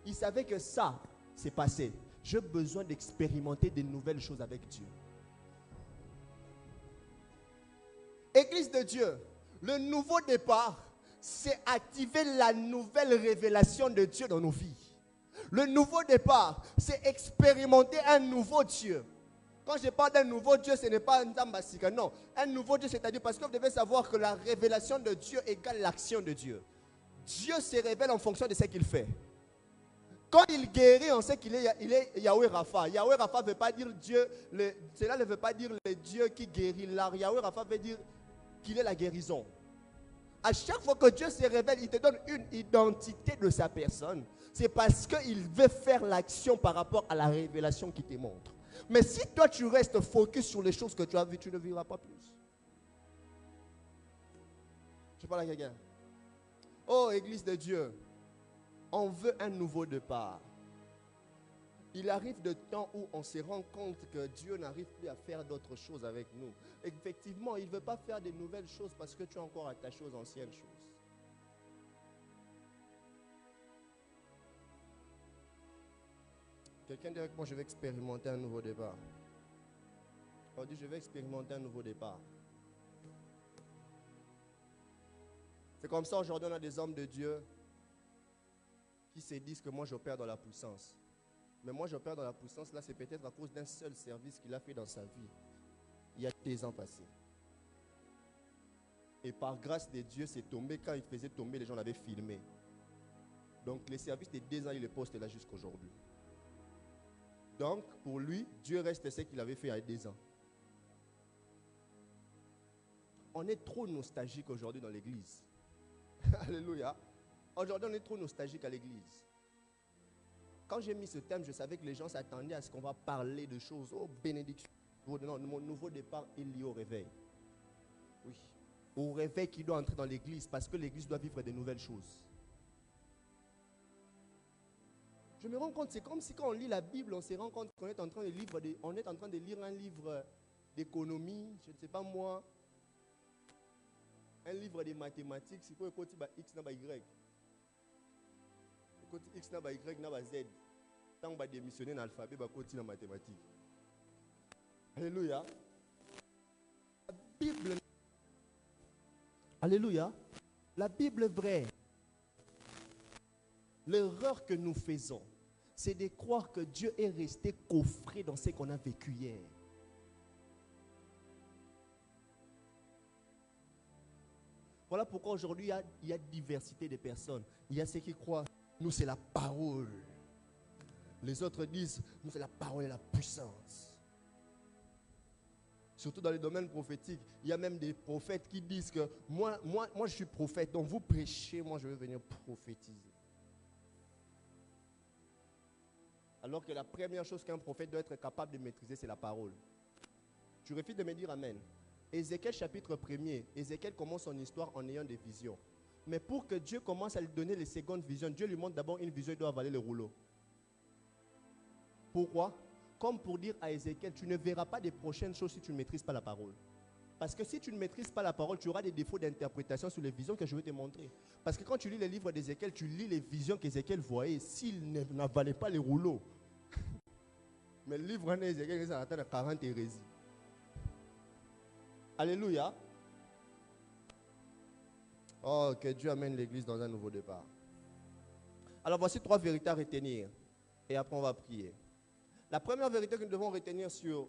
Il savait que ça, c'est passé. J'ai besoin d'expérimenter de nouvelles choses avec Dieu. Église de Dieu, le nouveau départ, c'est activer la nouvelle révélation de Dieu dans nos vies. Le nouveau départ, c'est expérimenter un nouveau Dieu. Quand je parle d'un nouveau Dieu, ce n'est pas un Nzambasika, non. Un nouveau Dieu, c'est-à-dire parce que vous devez savoir que la révélation de Dieu égale l'action de Dieu. Dieu se révèle en fonction de ce qu'il fait. Quand il guérit, on sait qu'il est Yahweh Rapha. Yahweh Rapha ne veut pas dire Dieu, cela ne veut pas dire le Dieu qui guérit l'art. Yahweh Rapha veut dire qu'il est la guérison. À chaque fois que Dieu se révèle, il te donne une identité de sa personne. C'est parce qu'il veut faire l'action par rapport à la révélation qu'il te montre. Mais si toi tu restes focus sur les choses que tu as vues, tu ne vivras pas plus. Je parle à quelqu'un. Oh, Église de Dieu, on veut un nouveau départ. Il arrive de temps où on se rend compte que Dieu n'arrive plus à faire d'autres choses avec nous. Effectivement, il ne veut pas faire de nouvelles choses parce que tu es encore attaché aux anciennes choses. Quelqu'un dit avec moi, je vais expérimenter un nouveau départ. On dit, je vais expérimenter un nouveau départ. C'est comme ça, aujourd'hui, on a des hommes de Dieu qui se disent que moi, j'opère dans la puissance. Mais moi, j'opère dans la puissance, là, c'est peut-être à cause d'un seul service qu'il a fait dans sa vie. Il y a des ans passés. Et par grâce de Dieu, c'est tombé. Quand il faisait tomber, les gens l'avaient filmé. Donc, les services de 2 ans, il les poste là jusqu'à aujourd'hui. Donc, pour lui, Dieu reste ce qu'il avait fait il y a 2 ans. On est trop nostalgique aujourd'hui dans l'église. Alléluia. Aujourd'hui, on est trop nostalgique à l'église. Quand j'ai mis ce thème, je savais que les gens s'attendaient à ce qu'on va parler de choses. Oh, bénédiction. Non, mon nouveau départ est lié au réveil. Oui. Au réveil qui doit entrer dans l'église parce que l'église doit vivre de nouvelles choses. Je me rends compte, c'est comme si quand on lit la Bible, on se rend compte qu'on est en train de lire, on est en train de lire un livre d'économie, je ne sais pas moi, un livre de mathématiques, c'est quoi le côté X n'a pas Y. Le côté X n'a pas Y n'a pas Z. Tant qu'on va démissionner dans l'alphabet, on va continuer en mathématiques. Alléluia. La Bible. Alléluia. La Bible est vraie. L'erreur que nous faisons, c'est de croire que Dieu est resté coffré dans ce qu'on a vécu hier. Voilà pourquoi aujourd'hui il y a diversité de personnes. Il y a ceux qui croient, nous c'est la parole. Les autres disent, nous c'est la parole et la puissance. Surtout dans les domaines prophétiques, il y a même des prophètes qui disent que moi je suis prophète, donc vous prêchez, moi je vais venir prophétiser. Alors que la première chose qu'un prophète doit être capable de maîtriser, c'est la parole. Tu refuses de me dire amen. Ézéchiel chapitre 1er, Ézéchiel commence son histoire en ayant des visions. Mais pour que Dieu commence à lui donner les secondes visions, Dieu lui montre d'abord une vision, il doit avaler le rouleau. Pourquoi? Comme pour dire à Ézéchiel, tu ne verras pas des prochaines choses si tu ne maîtrises pas la parole. Parce que si tu ne maîtrises pas la parole, tu auras des défauts d'interprétation sur les visions que je vais te montrer. Parce que quand tu lis les livres d'Ézéchiel, tu lis les visions qu'Ézéchiel voyait, s'il n'avalait pas les rouleaux. Mais le livre d'Ézéchiel, ça atteint 40 hérésies. Alléluia. Oh, que Dieu amène l'église dans un nouveau départ. Alors voici 3 vérités à retenir. Et après on va prier. La première vérité que nous devons retenir sur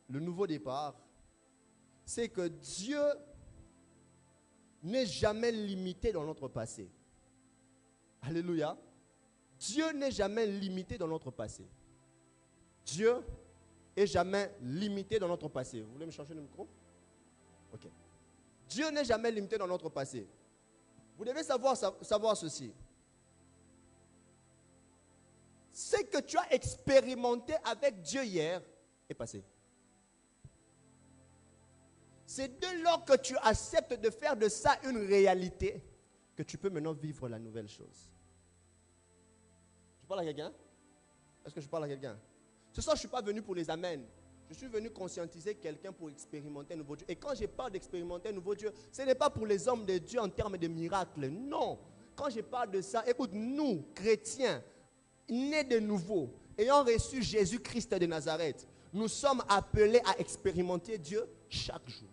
le nouveau départ, c'est que Dieu n'est jamais limité dans notre passé. Alléluia. Dieu n'est jamais limité dans notre passé. Dieu n'est jamais limité dans notre passé. Vous voulez me changer le micro? Ok. Dieu n'est jamais limité dans notre passé. Vous devez savoir ceci. Ce que tu as expérimenté avec Dieu hier est passé. C'est dès lors que tu acceptes de faire de ça une réalité que tu peux maintenant vivre la nouvelle chose. Je parle à quelqu'un? Est-ce que je parle à quelqu'un? Ce soir, je ne suis pas venu pour les amens. Je suis venu conscientiser quelqu'un pour expérimenter un nouveau Dieu. Et quand je parle d'expérimenter un nouveau Dieu, ce n'est pas pour les hommes de Dieu en termes de miracles. Non. Quand je parle de ça, écoute, nous, chrétiens, nés de nouveau, ayant reçu Jésus-Christ de Nazareth, nous sommes appelés à expérimenter Dieu chaque jour.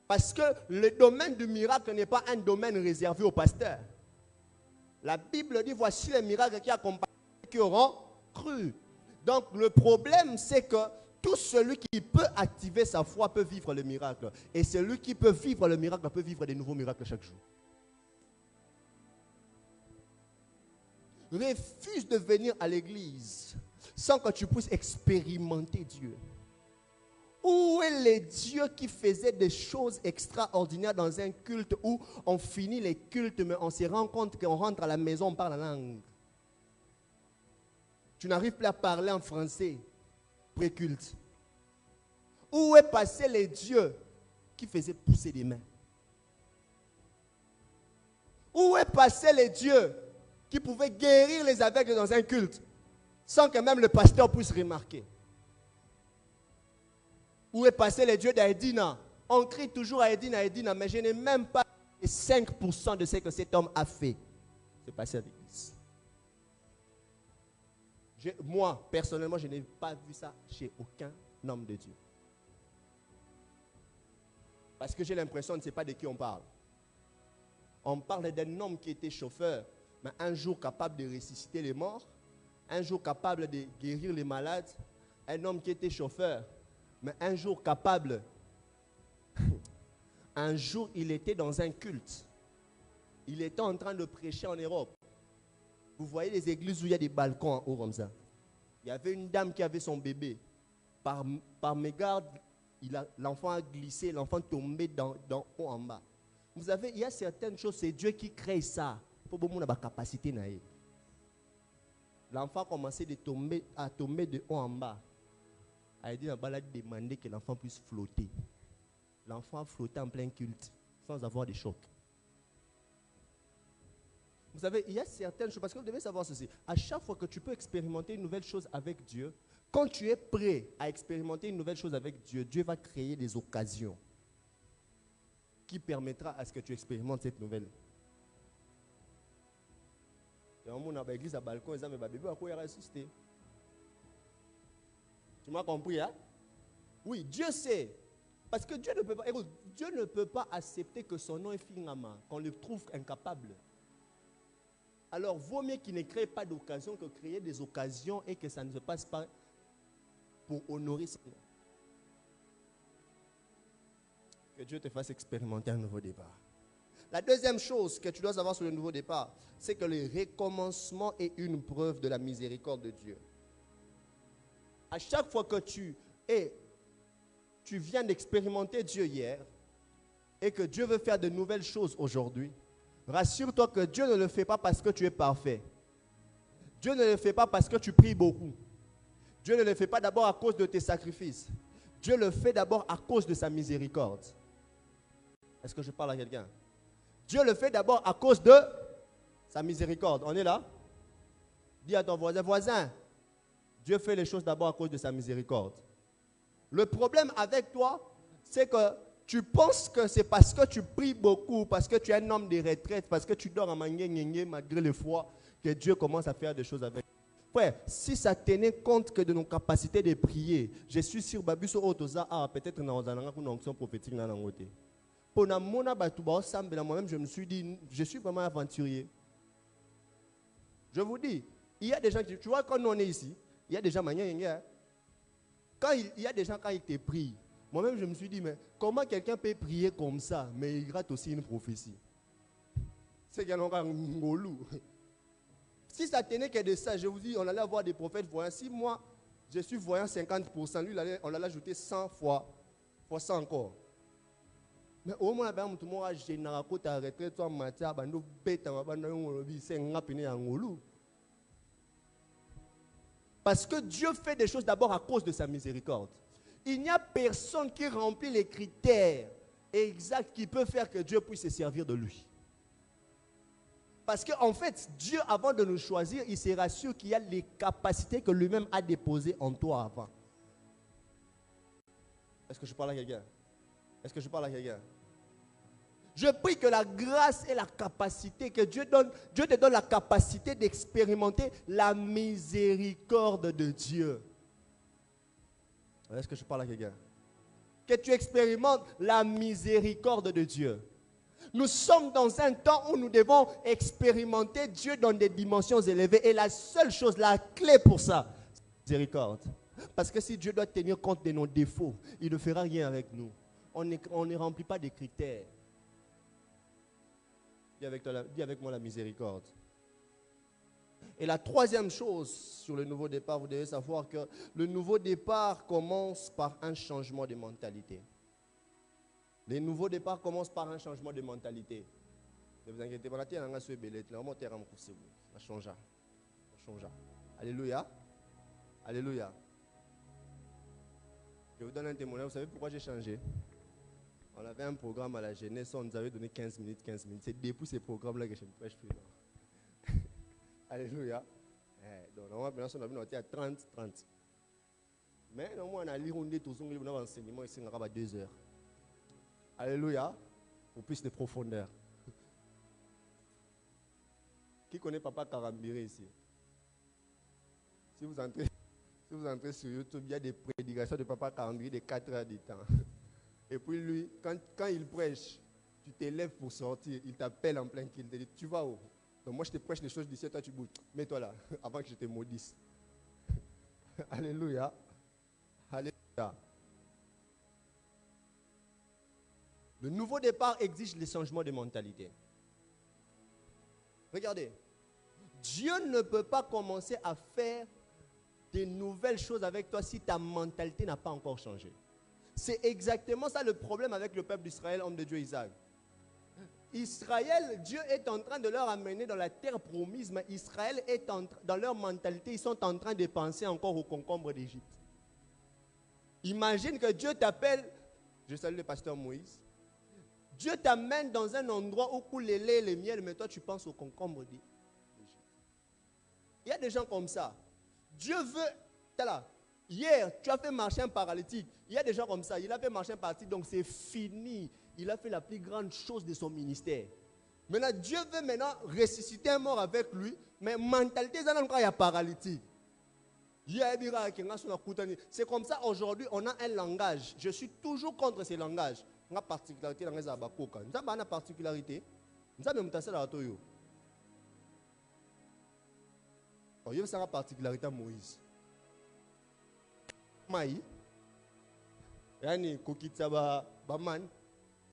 Parce que le domaine du miracle n'est pas un domaine réservé aux pasteurs. La Bible dit, voici les miracles qui accompagnent ceux qui auront cru. Donc le problème, c'est que tout celui qui peut activer sa foi peut vivre le miracle. Et celui qui peut vivre le miracle peut vivre des nouveaux miracles chaque jour. Refuse de venir à l'église sans que tu puisses expérimenter Dieu. Où est le Dieu qui faisait des choses extraordinaires dans un culte où on finit les cultes mais on se rend compte qu'on rentre à la maison, on parle la langue. Tu n'arrives plus à parler en français pré-culte. Où est passé le Dieu qui faisait pousser des mains? Où est passé le Dieu qui pouvait guérir les aveugles dans un culte sans que même le pasteur puisse remarquer? Où est passé le Dieu d'Aïdina? On crie toujours à Aïdina, mais je n'ai même pas 5% de ce que cet homme a fait. C'est passé à l'église. Moi, personnellement, je n'ai pas vu ça chez aucun homme de Dieu. Parce que j'ai l'impression, on ne sait pas de qui on parle. On parle d'un homme qui était chauffeur, mais un jour capable de ressusciter les morts, un jour capable de guérir les malades, un homme qui était chauffeur, mais un jour capable. Un jour, il était dans un culte. Il était en train de prêcher en Europe. Vous voyez les églises où il y a des balcons en haut comme ça. Il y avait une dame qui avait son bébé. Par mégarde, l'enfant a glissé, l'enfant tombé dans haut en bas. Vous savez, il y a certaines choses, c'est Dieu qui crée ça. Pour beaucoup, on a la capacité. L'enfant a commencé à tomber de haut en bas. Elle a dit, on a demandé que l'enfant puisse flotter. L'enfant a flotté en plein culte, sans avoir de choc. Vous savez, il y a certaines choses, parce que vous devez savoir ceci. À chaque fois que tu peux expérimenter une nouvelle chose avec Dieu, Quand tu es prêt à expérimenter une nouvelle chose avec Dieu, Dieu va créer des occasions qui permettra à ce que tu expérimentes cette nouvelle. L'église à balcon, tu m'as compris, hein? Oui, Dieu sait. Parce que Dieu ne peut pas, écoute, Dieu ne peut pas accepter que son nom est Fingama, qu'on le trouve incapable. Alors, vaut mieux qu'il ne crée pas d'occasion que créer des occasions et que ça ne se passe pas pour honorer son nom. Que Dieu te fasse expérimenter un nouveau départ. La deuxième chose que tu dois savoir sur le nouveau départ, c'est que le recommencement est une preuve de la miséricorde de Dieu. À chaque fois que tu viens d'expérimenter Dieu hier et que Dieu veut faire de nouvelles choses aujourd'hui, rassure-toi que Dieu ne le fait pas parce que tu es parfait. Dieu ne le fait pas parce que tu pries beaucoup. Dieu ne le fait pas d'abord à cause de tes sacrifices. Dieu le fait d'abord à cause de sa miséricorde. Est-ce que je parle à quelqu'un? Dieu le fait d'abord à cause de sa miséricorde. On est là? Dis à ton voisin, voisin, Dieu fait les choses d'abord à cause de sa miséricorde. Le problème avec toi, c'est que tu penses que c'est parce que tu pries beaucoup, parce que tu es un homme de retraite, parce que tu dors à mangué malgré le froid, que Dieu commence à faire des choses avec toi. Frère, si ça tenait compte que de nos capacités de prier, je suis sûr que peut-être dans une onction prophétique. Pour moi-même, je me suis dit, je suis vraiment aventurier. Je vous dis, il y a des gens qui, tu vois, quand on est ici, il y a des gens, quand il y a des gens, quand ils te prient, moi-même, je me suis dit, mais comment quelqu'un peut prier comme ça, mais il rate aussi une prophétie? C'est qu'il y a un ngolou. Si ça tenait que de ça, je vous dis, on allait avoir des prophètes voyants. Si moi, je suis voyant 50%, lui, on allait ajouter 100 fois 100 encore. Mais au moins, tout le monde a général côté à retraite, toi, matière, bando bête, c'est un rapine en ngolou. Parce que Dieu fait des choses d'abord à cause de sa miséricorde. Il n'y a personne qui remplit les critères exacts qui peut faire que Dieu puisse se servir de lui. Parce qu'en fait, Dieu, avant de nous choisir, il se rassure qu'il y a les capacités que lui-même a déposées en toi avant. Est-ce que je parle à quelqu'un? Est-ce que je parle à quelqu'un? Je prie que la grâce et la capacité que Dieu te donne la capacité d'expérimenter la miséricorde de Dieu. Est-ce que je parle à quelqu'un? Que tu expérimentes la miséricorde de Dieu. Nous sommes dans un temps où nous devons expérimenter Dieu dans des dimensions élevées. Et la seule chose, la clé pour ça, c'est la miséricorde. Parce que si Dieu doit tenir compte de nos défauts, il ne fera rien avec nous. On ne remplit pas des critères. Dis avec moi la miséricorde. Et la troisième chose sur le nouveau départ, vous devez savoir que le nouveau départ commence par un changement de mentalité. Le nouveau départ commence par un changement de mentalité. Ne vous inquiétez pas, ça changera. Alléluia. Alléluia. Je vous donne un témoignage. Vous savez pourquoi j'ai changé? On avait un programme à la jeunesse, on nous avait donné 15 minutes. C'est depuis ce programme-là que je ne prêche plus. Alléluia. Donc, normalement, on a vu à 30. Mais normalement, on a lu un enseignement ici, on a 2 heures. Alléluia. Pour plus de profondeur. Qui connaît Papa Karambiré ici? Si vous entrez sur YouTube, il y a des prédications de Papa Karambiré de 4 heures de temps. Et puis lui, quand il prêche, tu t'élèves pour sortir, il t'appelle en plein qu'il te dit, tu vas où? Donc moi je te prêche des choses d'ici, toi tu bouges. Mets-toi là, avant que je te maudisse. Alléluia. Alléluia. Le nouveau départ exige les changements de mentalité. Regardez, Dieu ne peut pas commencer à faire des nouvelles choses avec toi si ta mentalité n'a pas encore changé. C'est exactement ça le problème avec le peuple d'Israël, homme de Dieu Isaac. Israël, Dieu est en train de leur amener dans la terre promise, mais Israël est dans leur mentalité, ils sont en train de penser encore aux concombres d'Égypte. Imagine que Dieu t'appelle, je salue le pasteur Moïse, Dieu t'amène dans un endroit où coule le lait et le miel, mais toi tu penses aux concombres d'Égypte. Il y a des gens comme ça. Dieu veut, t'es là. Hier, tu as fait marcher un paralytique. Il y a des gens comme ça. Il a fait marcher un paralytique, donc c'est fini. Il a fait la plus grande chose de son ministère. Maintenant, Dieu veut maintenant ressusciter un mort avec lui, mais mentalité, ça n'a pas de paralytique. C'est comme ça, aujourd'hui, on a un langage. Je suis toujours contre ces langages. On a une particularité dans les abakoka. Nous avons une particularité. Nous avons une particularité. Il y a une particularité à Moïse. Maï. Yani kokitsa ba man.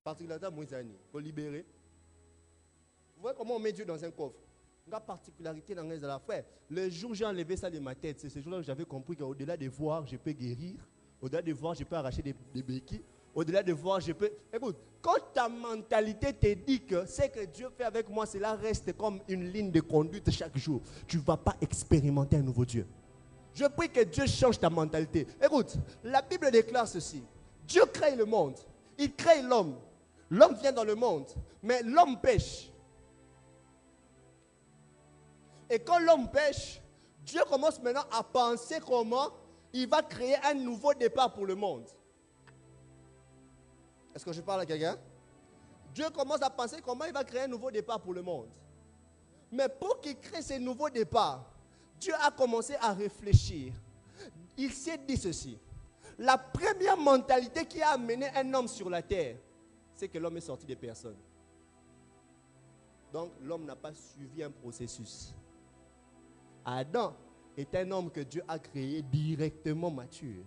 Particularité à Moïse, pour libérer. Vous voyez comment on met Dieu dans un coffre. La particularité dans les frères. Le jour où j'ai enlevé ça de ma tête, c'est ce jour-là que j'avais compris qu'au-delà de voir, je peux guérir. Au-delà de voir, je peux arracher des béquilles. Au-delà de voir, je peux... Écoute, quand ta mentalité te dit que ce que Dieu fait avec moi, cela reste comme une ligne de conduite chaque jour. Tu ne vas pas expérimenter un nouveau Dieu. Je prie que Dieu change ta mentalité. Écoute, la Bible déclare ceci. Dieu crée le monde. Il crée l'homme. L'homme vient dans le monde. Mais l'homme pêche. Et quand l'homme pêche, Dieu commence maintenant à penser comment il va créer un nouveau départ pour le monde. Est-ce que je parle à quelqu'un? Dieu commence à penser comment il va créer un nouveau départ pour le monde. Mais pour qu'il crée ce nouveau départ, Dieu a commencé à réfléchir. Il s'est dit ceci. La première mentalité qui a amené un homme sur la terre, c'est que l'homme est sorti des personnes. Donc l'homme n'a pas suivi un processus. Adam est un homme que Dieu a créé directement mature.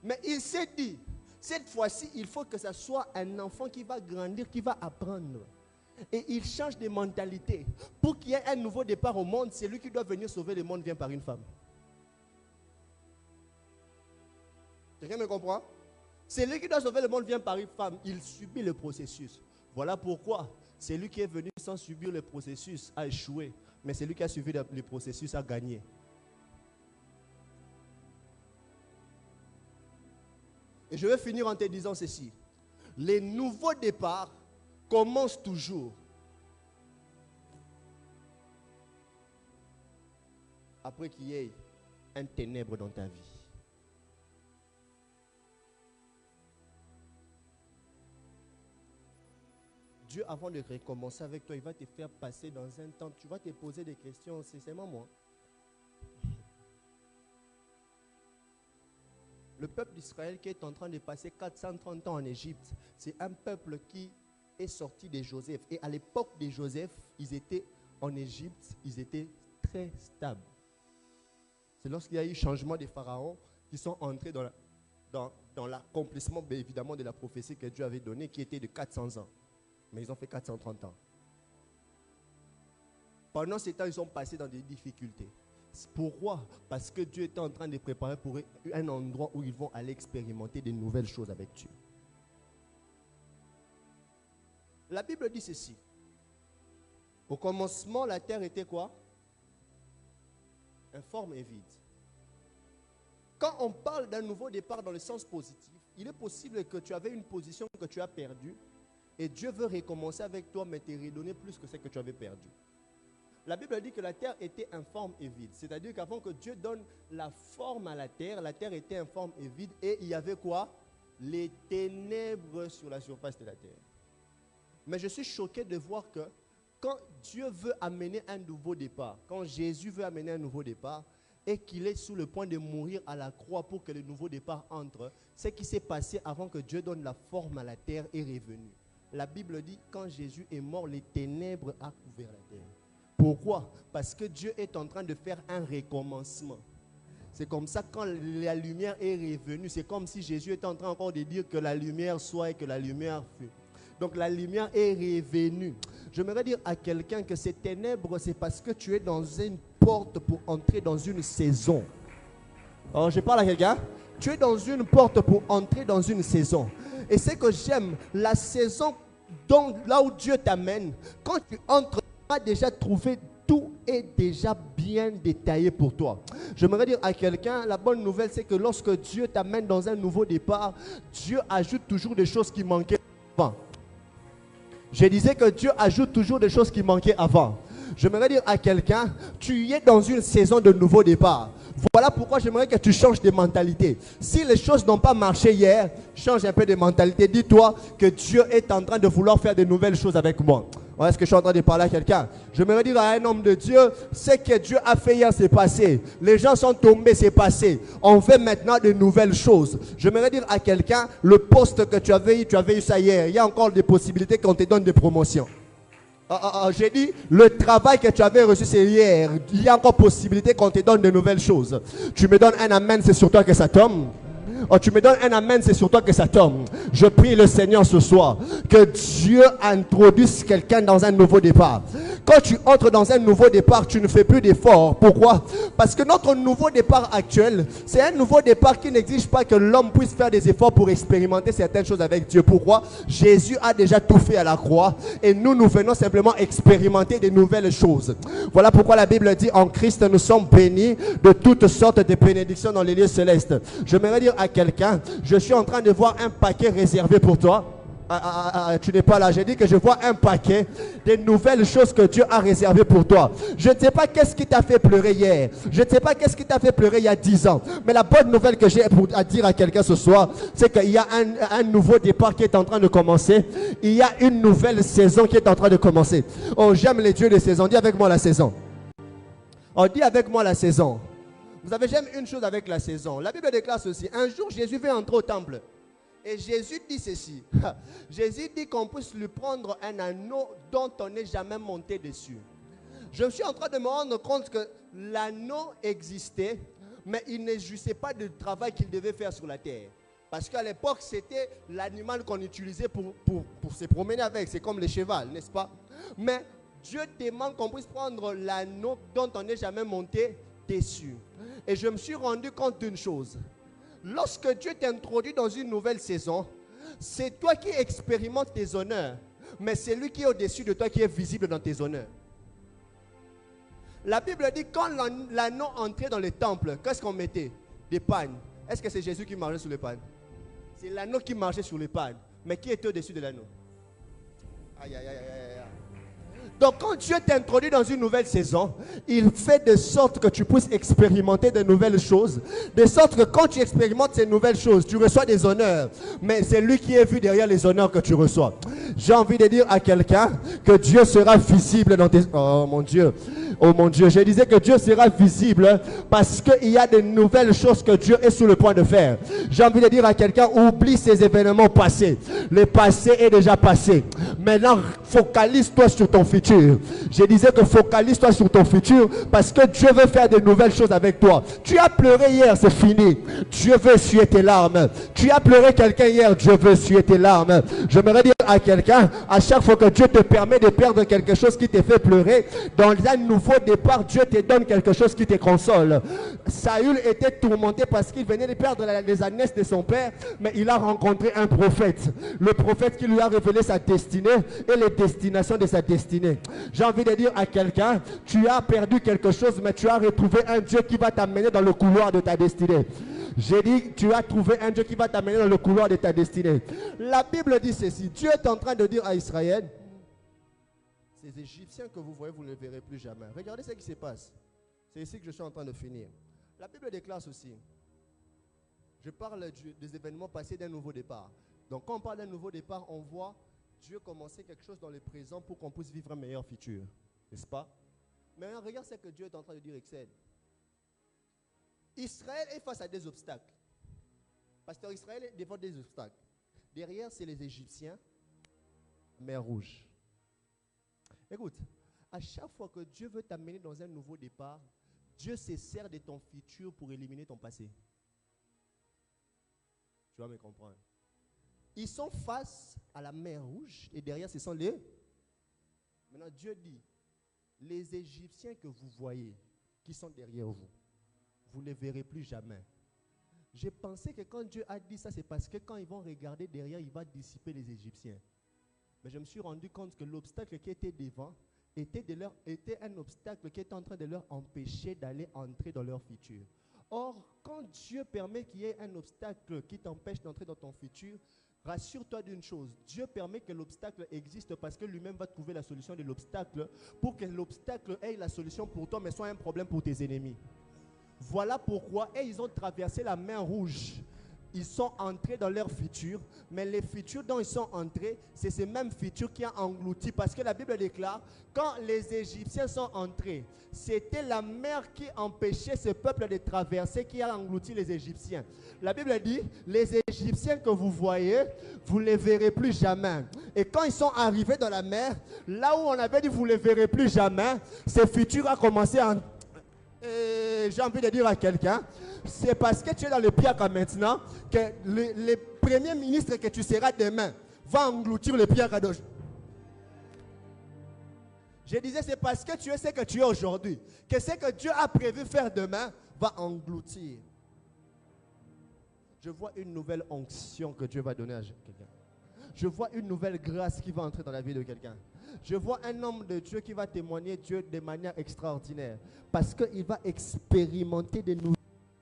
Mais il s'est dit, cette fois-ci, il faut que ce soit un enfant qui va grandir, qui va apprendre. Et il change de mentalité. Pour qu'il y ait un nouveau départ au monde, c'est lui qui doit venir sauver le monde, vient par une femme. Quelqu'un me comprend? C'est lui qui doit sauver le monde, vient par une femme. Il subit le processus. Voilà pourquoi c'est lui qui est venu sans subir le processus a échoué. Mais c'est lui qui a suivi le processus a gagné. Et je vais finir en te disant ceci. Les nouveaux départs commencent toujours après qu'il y ait un ténèbre dans ta vie. Dieu, avant de recommencer avec toi, il va te faire passer dans un temps. Tu vas te poser des questions, c'est seulement moi. Le peuple d'Israël qui est en train de passer 430 ans en Égypte, c'est un peuple qui est sorti de Joseph. Et à l'époque de Joseph, ils étaient en Égypte, ils étaient très stables. C'est lorsqu'il y a eu changement des pharaons qui sont entrés dans l'accomplissement, évidemment, de la prophétie que Dieu avait donnée, qui était de 400 ans. Mais ils ont fait 430 ans. Pendant ce temps, ils sont passés dans des difficultés. Pourquoi? Parce que Dieu était en train de préparer pour eux un endroit où ils vont aller expérimenter de nouvelles choses avec Dieu. La Bible dit ceci. Au commencement, la terre était quoi? Informe et vide. Quand on parle d'un nouveau départ dans le sens positif, il est possible que tu avais une position que tu as perdue et Dieu veut recommencer avec toi, mais te redonner plus que ce que tu avais perdu. La Bible dit que la terre était informe et vide. C'est-à-dire qu'avant que Dieu donne la forme à la terre était informe et vide. Et il y avait quoi? Les ténèbres sur la surface de la terre. Mais je suis choqué de voir que quand Dieu veut amener un nouveau départ, quand Jésus veut amener un nouveau départ, et qu'il est sous le point de mourir à la croix pour que le nouveau départ entre, ce qui s'est passé avant que Dieu donne la forme à la terre est revenu. La Bible dit, quand Jésus est mort, les ténèbres ont couvert la terre. Pourquoi? Parce que Dieu est en train de faire un recommencement. C'est comme ça, quand la lumière est revenue, c'est comme si Jésus était en train encore de dire que la lumière soit et que la lumière fut. Donc la lumière est revenue. J'aimerais dire à quelqu'un que ces ténèbres, c'est parce que tu es dans une porte pour entrer dans une saison. Alors je parle à quelqu'un. Tu es dans une porte pour entrer dans une saison. Et c'est que j'aime, la saison là où Dieu t'amène, quand tu entres, tu as déjà trouvé, tout est déjà bien détaillé pour toi. J'aimerais dire à quelqu'un, la bonne nouvelle, c'est que lorsque Dieu t'amène dans un nouveau départ, Dieu ajoute toujours des choses qui manquaient avant. Je disais que Dieu ajoute toujours des choses qui manquaient avant. J'aimerais dire à quelqu'un, tu es dans une saison de nouveau départ. Voilà pourquoi j'aimerais que tu changes de mentalité. Si les choses n'ont pas marché hier, change un peu de mentalité. Dis-toi que Dieu est en train de vouloir faire de nouvelles choses avec moi. Est-ce que je suis en train de parler à quelqu'un? Je me dire à un homme de Dieu, ce que Dieu a fait hier, c'est passé. Les gens sont tombés, c'est passé. On fait maintenant de nouvelles choses. Je me dire à quelqu'un, le poste que tu avais eu ça hier. Il y a encore des possibilités qu'on te donne des promotions. J'ai dit, le travail que tu avais reçu c'est hier. Il y a encore possibilité qu'on te donne de nouvelles choses. Tu me donnes un amen, c'est sur toi que ça tombe. Oh, tu me donnes un amen, c'est sur toi que ça tombe. Je prie le Seigneur ce soir que Dieu introduise quelqu'un dans un nouveau départ. Quand tu entres dans un nouveau départ, tu ne fais plus d'efforts. Pourquoi? Parce que notre nouveau départ actuel, c'est un nouveau départ qui n'exige pas que l'homme puisse faire des efforts pour expérimenter certaines choses avec Dieu. Pourquoi? Jésus a déjà tout fait à la croix et nous venons simplement expérimenter de nouvelles choses. Voilà pourquoi la Bible dit en Christ nous sommes bénis de toutes sortes de bénédictions dans les lieux célestes. Je voudrais dire à quelqu'un, je suis en train de voir un paquet réservé pour toi. Tu n'es pas là. J'ai dit que je vois un paquet de nouvelles choses que Dieu a réservées pour toi. Je ne sais pas qu'est-ce qui t'a fait pleurer hier. Je ne sais pas qu'est-ce qui t'a fait pleurer il y a 10 ans. Mais la bonne nouvelle que j'ai à dire à quelqu'un ce soir, c'est qu'il y a un nouveau départ qui est en train de commencer. Il y a une nouvelle saison qui est en train de commencer. Oh, j'aime les dieux de saison. Dis avec moi la saison. Oh, dis avec moi la saison. Vous savez, j'aime une chose avec la saison. La Bible déclare ceci. Un jour, Jésus veut entrer au temple. Et Jésus dit ceci. Jésus dit qu'on puisse lui prendre un anneau dont on n'est jamais monté dessus. Je suis en train de me rendre compte que l'anneau existait, mais il ne jouissait pas du travail qu'il devait faire sur la terre. Parce qu'à l'époque, c'était l'animal qu'on utilisait pour se promener avec. C'est comme le cheval, n'est-ce pas? Mais Dieu demande qu'on puisse prendre l'anneau dont on n'est jamais monté dessus. Et je me suis rendu compte d'une chose. Lorsque Dieu t'introduit dans une nouvelle saison, c'est toi qui expérimentes tes honneurs, mais c'est lui qui est au-dessus de toi qui est visible dans tes honneurs. La Bible dit quand l'anneau entrait dans le temple, qu'est-ce qu'on mettait? Des pannes. Est-ce que c'est Jésus qui marchait sur les pannes? C'est l'anneau qui marchait sur les pannes. Mais qui était au-dessus de l'anneau? Aïe, aïe, aïe, aïe, aïe. Donc quand Dieu t'introduit dans une nouvelle saison, il fait de sorte que tu puisses expérimenter de nouvelles choses. De sorte que quand tu expérimentes ces nouvelles choses, tu reçois des honneurs. Mais c'est lui qui est vu derrière les honneurs que tu reçois. J'ai envie de dire à quelqu'un que Dieu sera visible dans tes... Oh mon Dieu. Oh mon Dieu. Je disais que Dieu sera visible parce qu'il y a de nouvelles choses que Dieu est sur le point de faire. J'ai envie de dire à quelqu'un, oublie ces événements passés. Le passé est déjà passé. Maintenant, focalise-toi sur ton futur. Je disais que focalise-toi sur ton futur parce que Dieu veut faire de nouvelles choses avec toi. Tu as pleuré hier, c'est fini. Dieu veut essuyer tes larmes. Tu as pleuré quelqu'un hier, Dieu veut essuyer tes larmes. Je voudrais dire à quelqu'un, à chaque fois que Dieu te permet de perdre quelque chose qui te fait pleurer, dans un nouveau départ, Dieu te donne quelque chose qui te console. Saül était tourmenté parce qu'il venait de perdre les ânesses de son père, mais il a rencontré un prophète. Le prophète qui lui a révélé sa destinée et les destinations de sa destinée. J'ai envie de dire à quelqu'un, tu as perdu quelque chose, mais tu as retrouvé un Dieu qui va t'amener dans le couloir de ta destinée. J'ai dit, tu as trouvé un Dieu qui va t'amener dans le couloir de ta destinée. La Bible dit ceci, Dieu est en train de dire à Israël, ces Égyptiens que vous voyez, vous ne les verrez plus jamais. Regardez ce qui se passe. C'est ici que je suis en train de finir. La Bible déclare ceci. Je parle des événements passés d'un nouveau départ. Donc quand on parle d'un nouveau départ, on voit Dieu commencer quelque chose dans le présent pour qu'on puisse vivre un meilleur futur. N'est-ce pas? Mais regarde ce que Dieu est en train de dire, Excel. Israël est face à des obstacles. Pasteur Israël est devant des obstacles. Derrière, c'est les Égyptiens, mer Rouge. Écoute, à chaque fois que Dieu veut t'amener dans un nouveau départ, Dieu se sert de ton futur pour éliminer ton passé. Tu vas me comprendre. Ils sont face à la mer Rouge et derrière, ce sont les... Maintenant, Dieu dit, les Égyptiens que vous voyez, qui sont derrière vous, vous ne les verrez plus jamais. J'ai pensé que quand Dieu a dit ça, c'est parce que quand ils vont regarder derrière, il va dissiper les Égyptiens. Mais je me suis rendu compte que l'obstacle qui était devant était un obstacle qui était en train de leur empêcher d'aller entrer dans leur futur. Or, quand Dieu permet qu'il y ait un obstacle qui t'empêche d'entrer dans ton futur, rassure-toi d'une chose, Dieu permet que l'obstacle existe parce que lui-même va trouver la solution de l'obstacle pour que l'obstacle ait la solution pour toi, mais soit un problème pour tes ennemis. Voilà pourquoi ils ont traversé la mer Rouge. Ils sont entrés dans leur futur, mais les futurs dont ils sont entrés, c'est ces mêmes futurs qui ont englouti. Parce que la Bible déclare, quand les Égyptiens sont entrés, c'était la mer qui empêchait ce peuple de traverser, qui a englouti les Égyptiens. La Bible dit, les Égyptiens que vous voyez, vous ne les verrez plus jamais. Et quand ils sont arrivés dans la mer, là où on avait dit, vous ne les verrez plus jamais, ce futur a commencé à... J'ai envie de dire à quelqu'un, c'est parce que tu es dans le piaka maintenant que le premier ministre que tu seras demain va engloutir le piaka d'aujourd'hui. Je disais, c'est parce que tu es ce que tu es aujourd'hui que ce que Dieu a prévu faire demain va engloutir. Je vois une nouvelle onction que Dieu va donner à quelqu'un. Je vois une nouvelle grâce qui va entrer dans la vie de quelqu'un. Je vois un homme de Dieu qui va témoigner Dieu de manière extraordinaire. Parce qu'il va expérimenter des nouveaux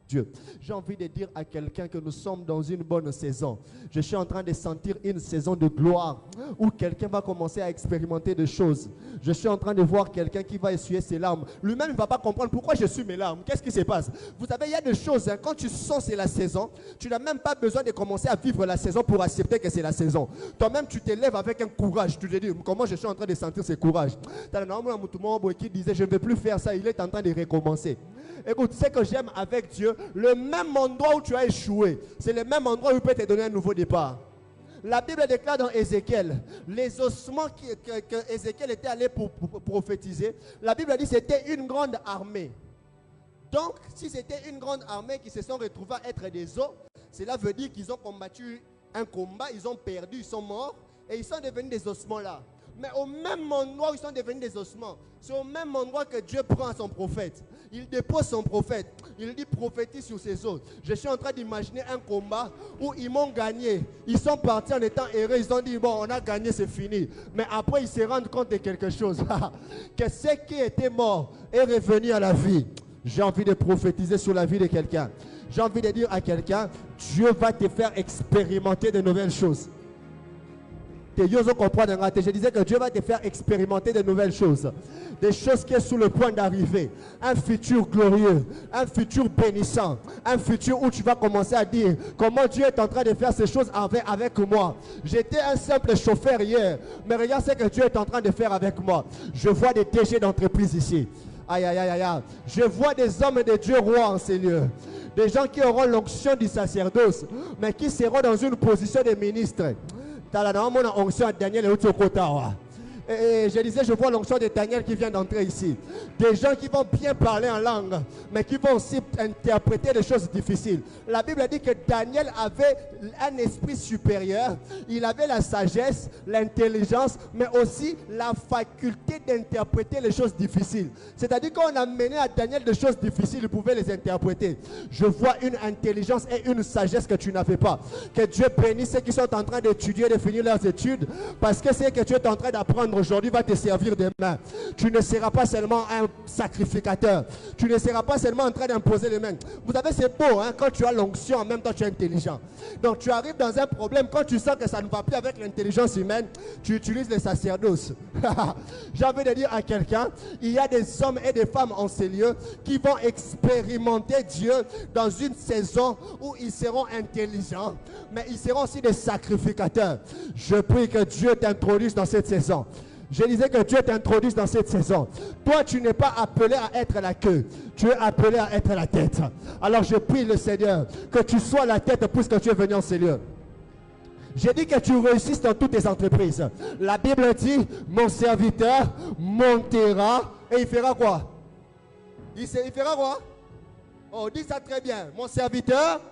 Dieu. J'ai envie de dire à quelqu'un que nous sommes dans une bonne saison. Je suis en train de sentir une saison de gloire où quelqu'un va commencer à expérimenter des choses. Je suis en train de voir quelqu'un qui va essuyer ses larmes. Lui-même ne va pas comprendre pourquoi je suis mes larmes. Qu'est-ce qui se passe? Vous savez, il y a des choses, quand tu sens c'est la saison, tu n'as même pas besoin de commencer à vivre la saison pour accepter que c'est la saison. Toi-même, tu te lèves avec un courage. Tu te dis, comment je suis en train de sentir ce courage? Qui disait, je ne vais plus faire ça. Il est en train de recommencer. Écoute, ce que j'aime avec Dieu, le même endroit où tu as échoué, c'est le même endroit où il peut te donner un nouveau départ. La Bible déclare dans Ézéchiel, les ossements que Ézéchiel était allé pour prophétiser, la Bible dit que c'était une grande armée. Donc, si c'était une grande armée qui se sont retrouvés à être des os, cela veut dire qu'ils ont combattu un combat, ils ont perdu, ils sont morts, et ils sont devenus des ossements là. Mais au même endroit où ils sont devenus des ossements, c'est au même endroit que Dieu prend son prophète. Il dépose son prophète. Il dit prophétise sur ces os. Je suis en train d'imaginer un combat où ils m'ont gagné. Ils sont partis en étant heureux. Ils ont dit bon, on a gagné, c'est fini. Mais après, ils se rendent compte de quelque chose. Que ce qui était mort est revenu à la vie. J'ai envie de prophétiser sur la vie de quelqu'un. J'ai envie de dire à quelqu'un, Dieu va te faire expérimenter de nouvelles choses. Je disais que Dieu va te faire expérimenter de nouvelles choses. Des choses qui sont sous le point d'arriver. Un futur glorieux. Un futur bénissant. Un futur où tu vas commencer à dire comment Dieu est en train de faire ces choses avec moi. J'étais un simple chauffeur hier. Mais regarde ce que Dieu est en train de faire avec moi. Je vois des DG d'entreprise ici. Aïe, aïe, aïe, aïe. Je vois des hommes de Dieu rois en ces lieux. Des gens qui auront l'onction du sacerdoce. Mais qui seront dans une position de ministre. Et je disais, je vois l'onction de Daniel qui vient d'entrer ici. Des gens qui vont bien parler en langue, mais qui vont aussi interpréter des choses difficiles. La Bible dit que Daniel avait un esprit supérieur. Il avait la sagesse, l'intelligence, mais aussi la faculté d'interpréter les choses difficiles. C'est-à-dire qu'on a mené à Daniel des choses difficiles, il pouvait les interpréter. Je vois une intelligence et une sagesse que tu n'avais pas. Que Dieu bénisse ceux qui sont en train d'étudier, de finir leurs études, parce que c'est que tu es en train d'apprendre aujourd'hui va te servir demain. Tu ne seras pas seulement un sacrificateur. Tu ne seras pas seulement en train d'imposer les mains. Vous savez, c'est beau, hein, quand tu as l'onction, en même temps tu es intelligent. Donc tu arrives dans un problème, quand tu sens que ça ne va plus avec l'intelligence humaine, tu utilises le sacerdoce. J'ai envie de dire à quelqu'un, il y a des hommes et des femmes en ces lieux qui vont expérimenter Dieu dans une saison où ils seront intelligents, mais ils seront aussi des sacrificateurs. Je prie que Dieu t'introduise dans cette saison. Je disais que Dieu t'introduise dans cette saison. Toi, tu n'es pas appelé à être la queue. Tu es appelé à être la tête. Alors je prie le Seigneur que tu sois la tête puisque tu es venu en ces lieux. J'ai dit que tu réussisses dans toutes tes entreprises. La Bible dit, mon serviteur montera et il fera quoi? Il fera quoi? Oh, dis ça très bien. Mon serviteur,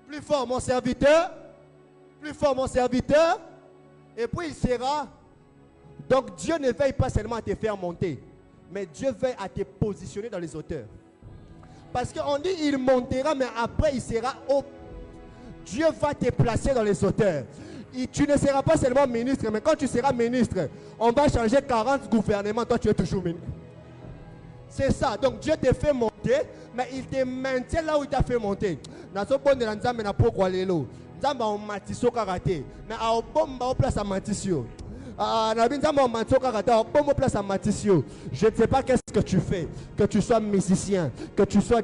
plus fort mon serviteur, plus fort mon serviteur, et puis il sera. Donc Dieu ne veille pas seulement à te faire monter, mais Dieu veille à te positionner dans les hauteurs. Parce qu'on dit il montera, mais après il sera haut. Dieu va te placer dans les hauteurs. Et tu ne seras pas seulement ministre, mais quand tu seras ministre, on va changer 40 gouvernements, toi tu es toujours ministre. C'est ça, donc Dieu te fait monter, mais il te maintient là où il t'a fait monter. Mais Je ne sais pas qu'est-ce que tu fais, que tu sois musicien, que tu sois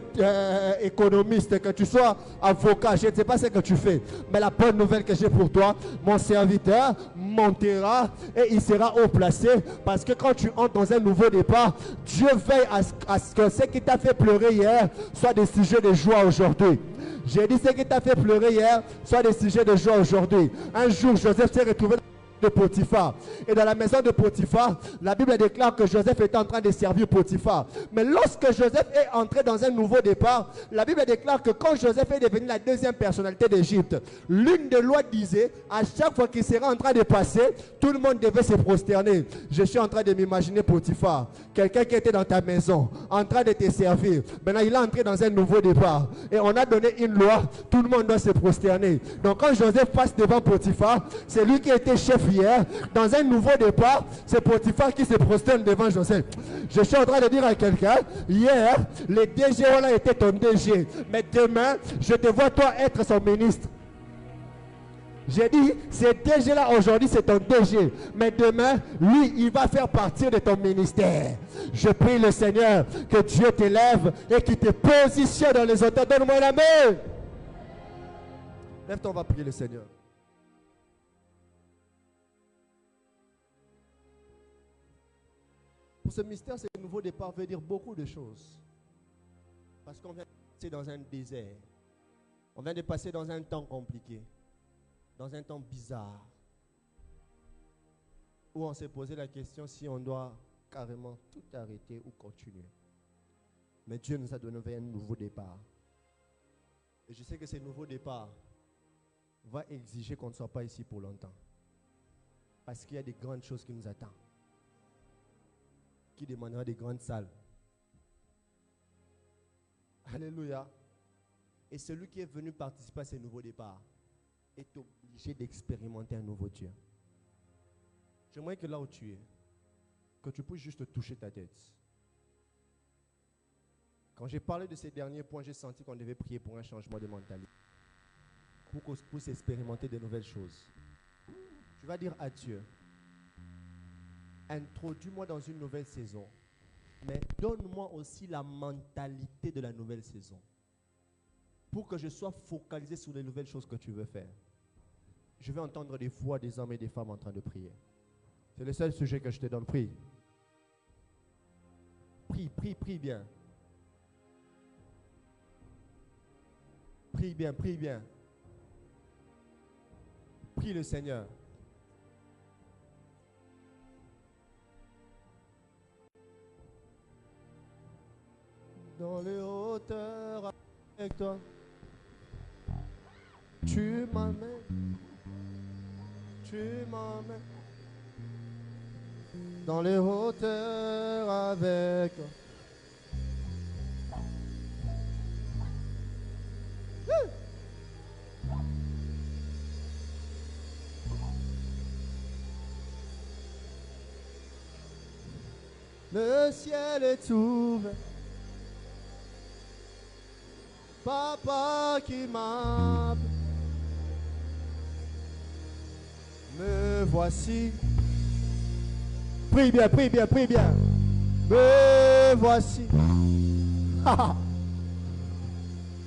économiste, que tu sois avocat, je ne sais pas ce que tu fais. Mais la bonne nouvelle que j'ai pour toi, mon serviteur montera et il sera haut placé, parce que quand tu entres dans un nouveau départ, Dieu veille à ce que ce qui t'a fait pleurer hier soit des sujets de joie aujourd'hui. J'ai dit ce qui t'a fait pleurer hier soit des sujets de joie aujourd'hui. Un jour, Joseph s'est retrouvé de Potiphar. Et dans la maison de Potiphar, la Bible déclare que Joseph était en train de servir Potiphar. Mais lorsque Joseph est entré dans un nouveau départ, la Bible déclare que quand Joseph est devenu la deuxième personnalité d'Égypte, l'une des lois disait, à chaque fois qu'il serait en train de passer, tout le monde devait se prosterner. Je suis en train de m'imaginer Potiphar, quelqu'un qui était dans ta maison, en train de te servir. Maintenant, il est entré dans un nouveau départ. Et on a donné une loi, tout le monde doit se prosterner. Donc quand Joseph passe devant Potiphar, c'est lui qui était chef hier, dans un nouveau départ, c'est Potiphar qui se prosterne devant Joseph. Je suis en train de dire à quelqu'un, hier, le DG là était ton DG, mais demain, je te vois toi être son ministre. J'ai dit, ce DG là aujourd'hui, c'est ton DG, mais demain, lui, il va faire partie de ton ministère. Je prie le Seigneur que Dieu t'élève et qu'il te positionne dans les hauteurs. Donne-moi la main. Lève-toi, on va prier le Seigneur. Ce mystère, ce nouveau départ veut dire beaucoup de choses. Parce qu'on vient de passer dans un désert. On vient de passer dans un temps compliqué. Dans un temps bizarre. Où on s'est posé la question si on doit carrément tout arrêter ou continuer. Mais Dieu nous a donné un nouveau départ. Et je sais que ce nouveau départ va exiger qu'on ne soit pas ici pour longtemps. Parce qu'il y a des grandes choses qui nous attendent. Qui demandera des grandes salles. Alléluia. Et celui qui est venu participer à ce nouveau départ est obligé d'expérimenter un nouveau Dieu. J'aimerais que là où tu es, que tu puisses juste toucher ta tête. Quand j'ai parlé de ces derniers points, j'ai senti qu'on devait prier pour un changement de mentalité. Pour qu'on puisse expérimenter de nouvelles choses. Tu vas dire à Dieu, introduis-moi dans une nouvelle saison, mais donne-moi aussi la mentalité de la nouvelle saison pour que je sois focalisé sur les nouvelles choses que tu veux faire. Je vais entendre des voix des hommes et des femmes en train de prier. C'est le seul sujet que je te donne. Prie. Prie bien. Prie bien. Prie le Seigneur. Dans les hauteurs avec toi, tu m'amènes. Dans les hauteurs avec toi. Le ciel est ouvert. Papa qui m'appelle, me voici. Prie bien. Me voici.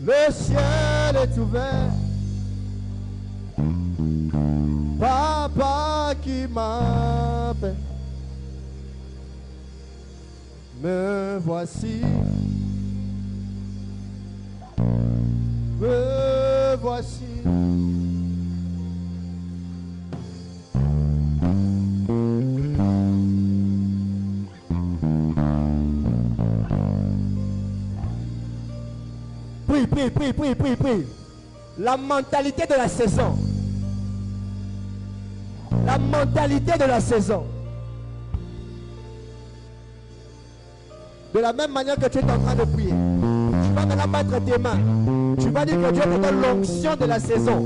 Le ciel est ouvert. Papa qui m'appelle, me voici. Me voici. Prie. La mentalité de la saison. La mentalité de la saison. De la même manière que tu es en train de prier, tu vas maintenant mettre tes mains. Tu vas dire que Dieu te donne l'onction de la saison.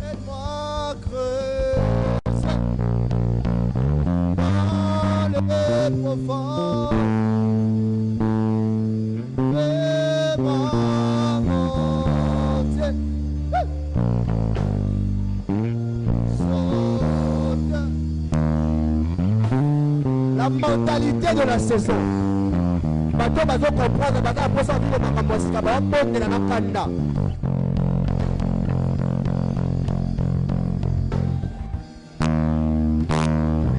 Aide-moi creuser dans le profond. Fais-moi monter mentalité de la saison. Bateau va comprendre, bateau après ça vivre dans la musique, va monter dans la kanda.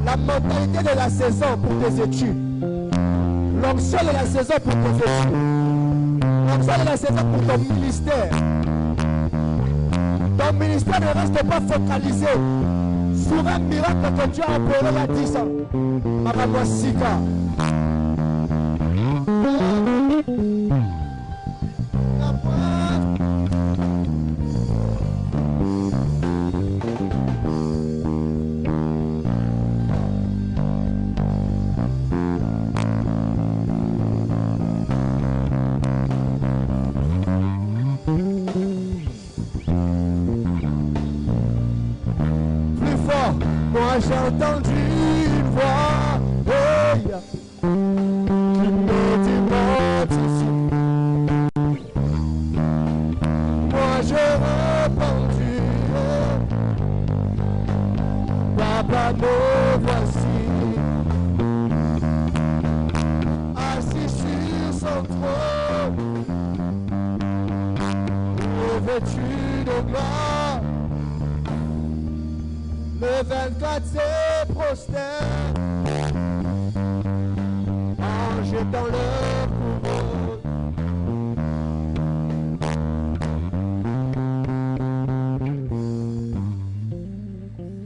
La mentalité de la saison pour tes études. L'onction de la saison pour tes études. L'onction de la saison pour ton ministère. Ton ministère ne reste pas focalisé sur un miracle que Dieu a opéré il y a 10 ans. Maman Sika. Moi j'ai entendu une voix qui me dit monte ici. Moi j'ai répondu, Papa me voici, assis sur son trône, revêtu de gloire. Le 24 s'est prosterne en jetant leur couronne.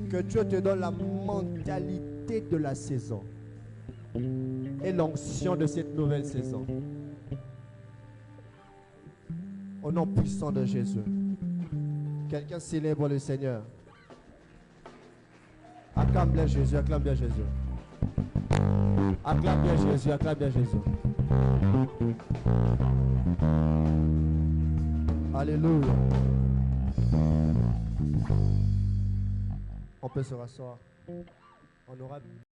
Que Dieu te donne la mentalité de la saison et l'onction de cette nouvelle saison. Au nom puissant de Jésus. Quelqu'un célèbre le Seigneur. Acclame bien Jésus, acclame bien Jésus. Acclame bien Jésus, acclame bien Jésus. Alléluia. On peut se rasseoir. On aura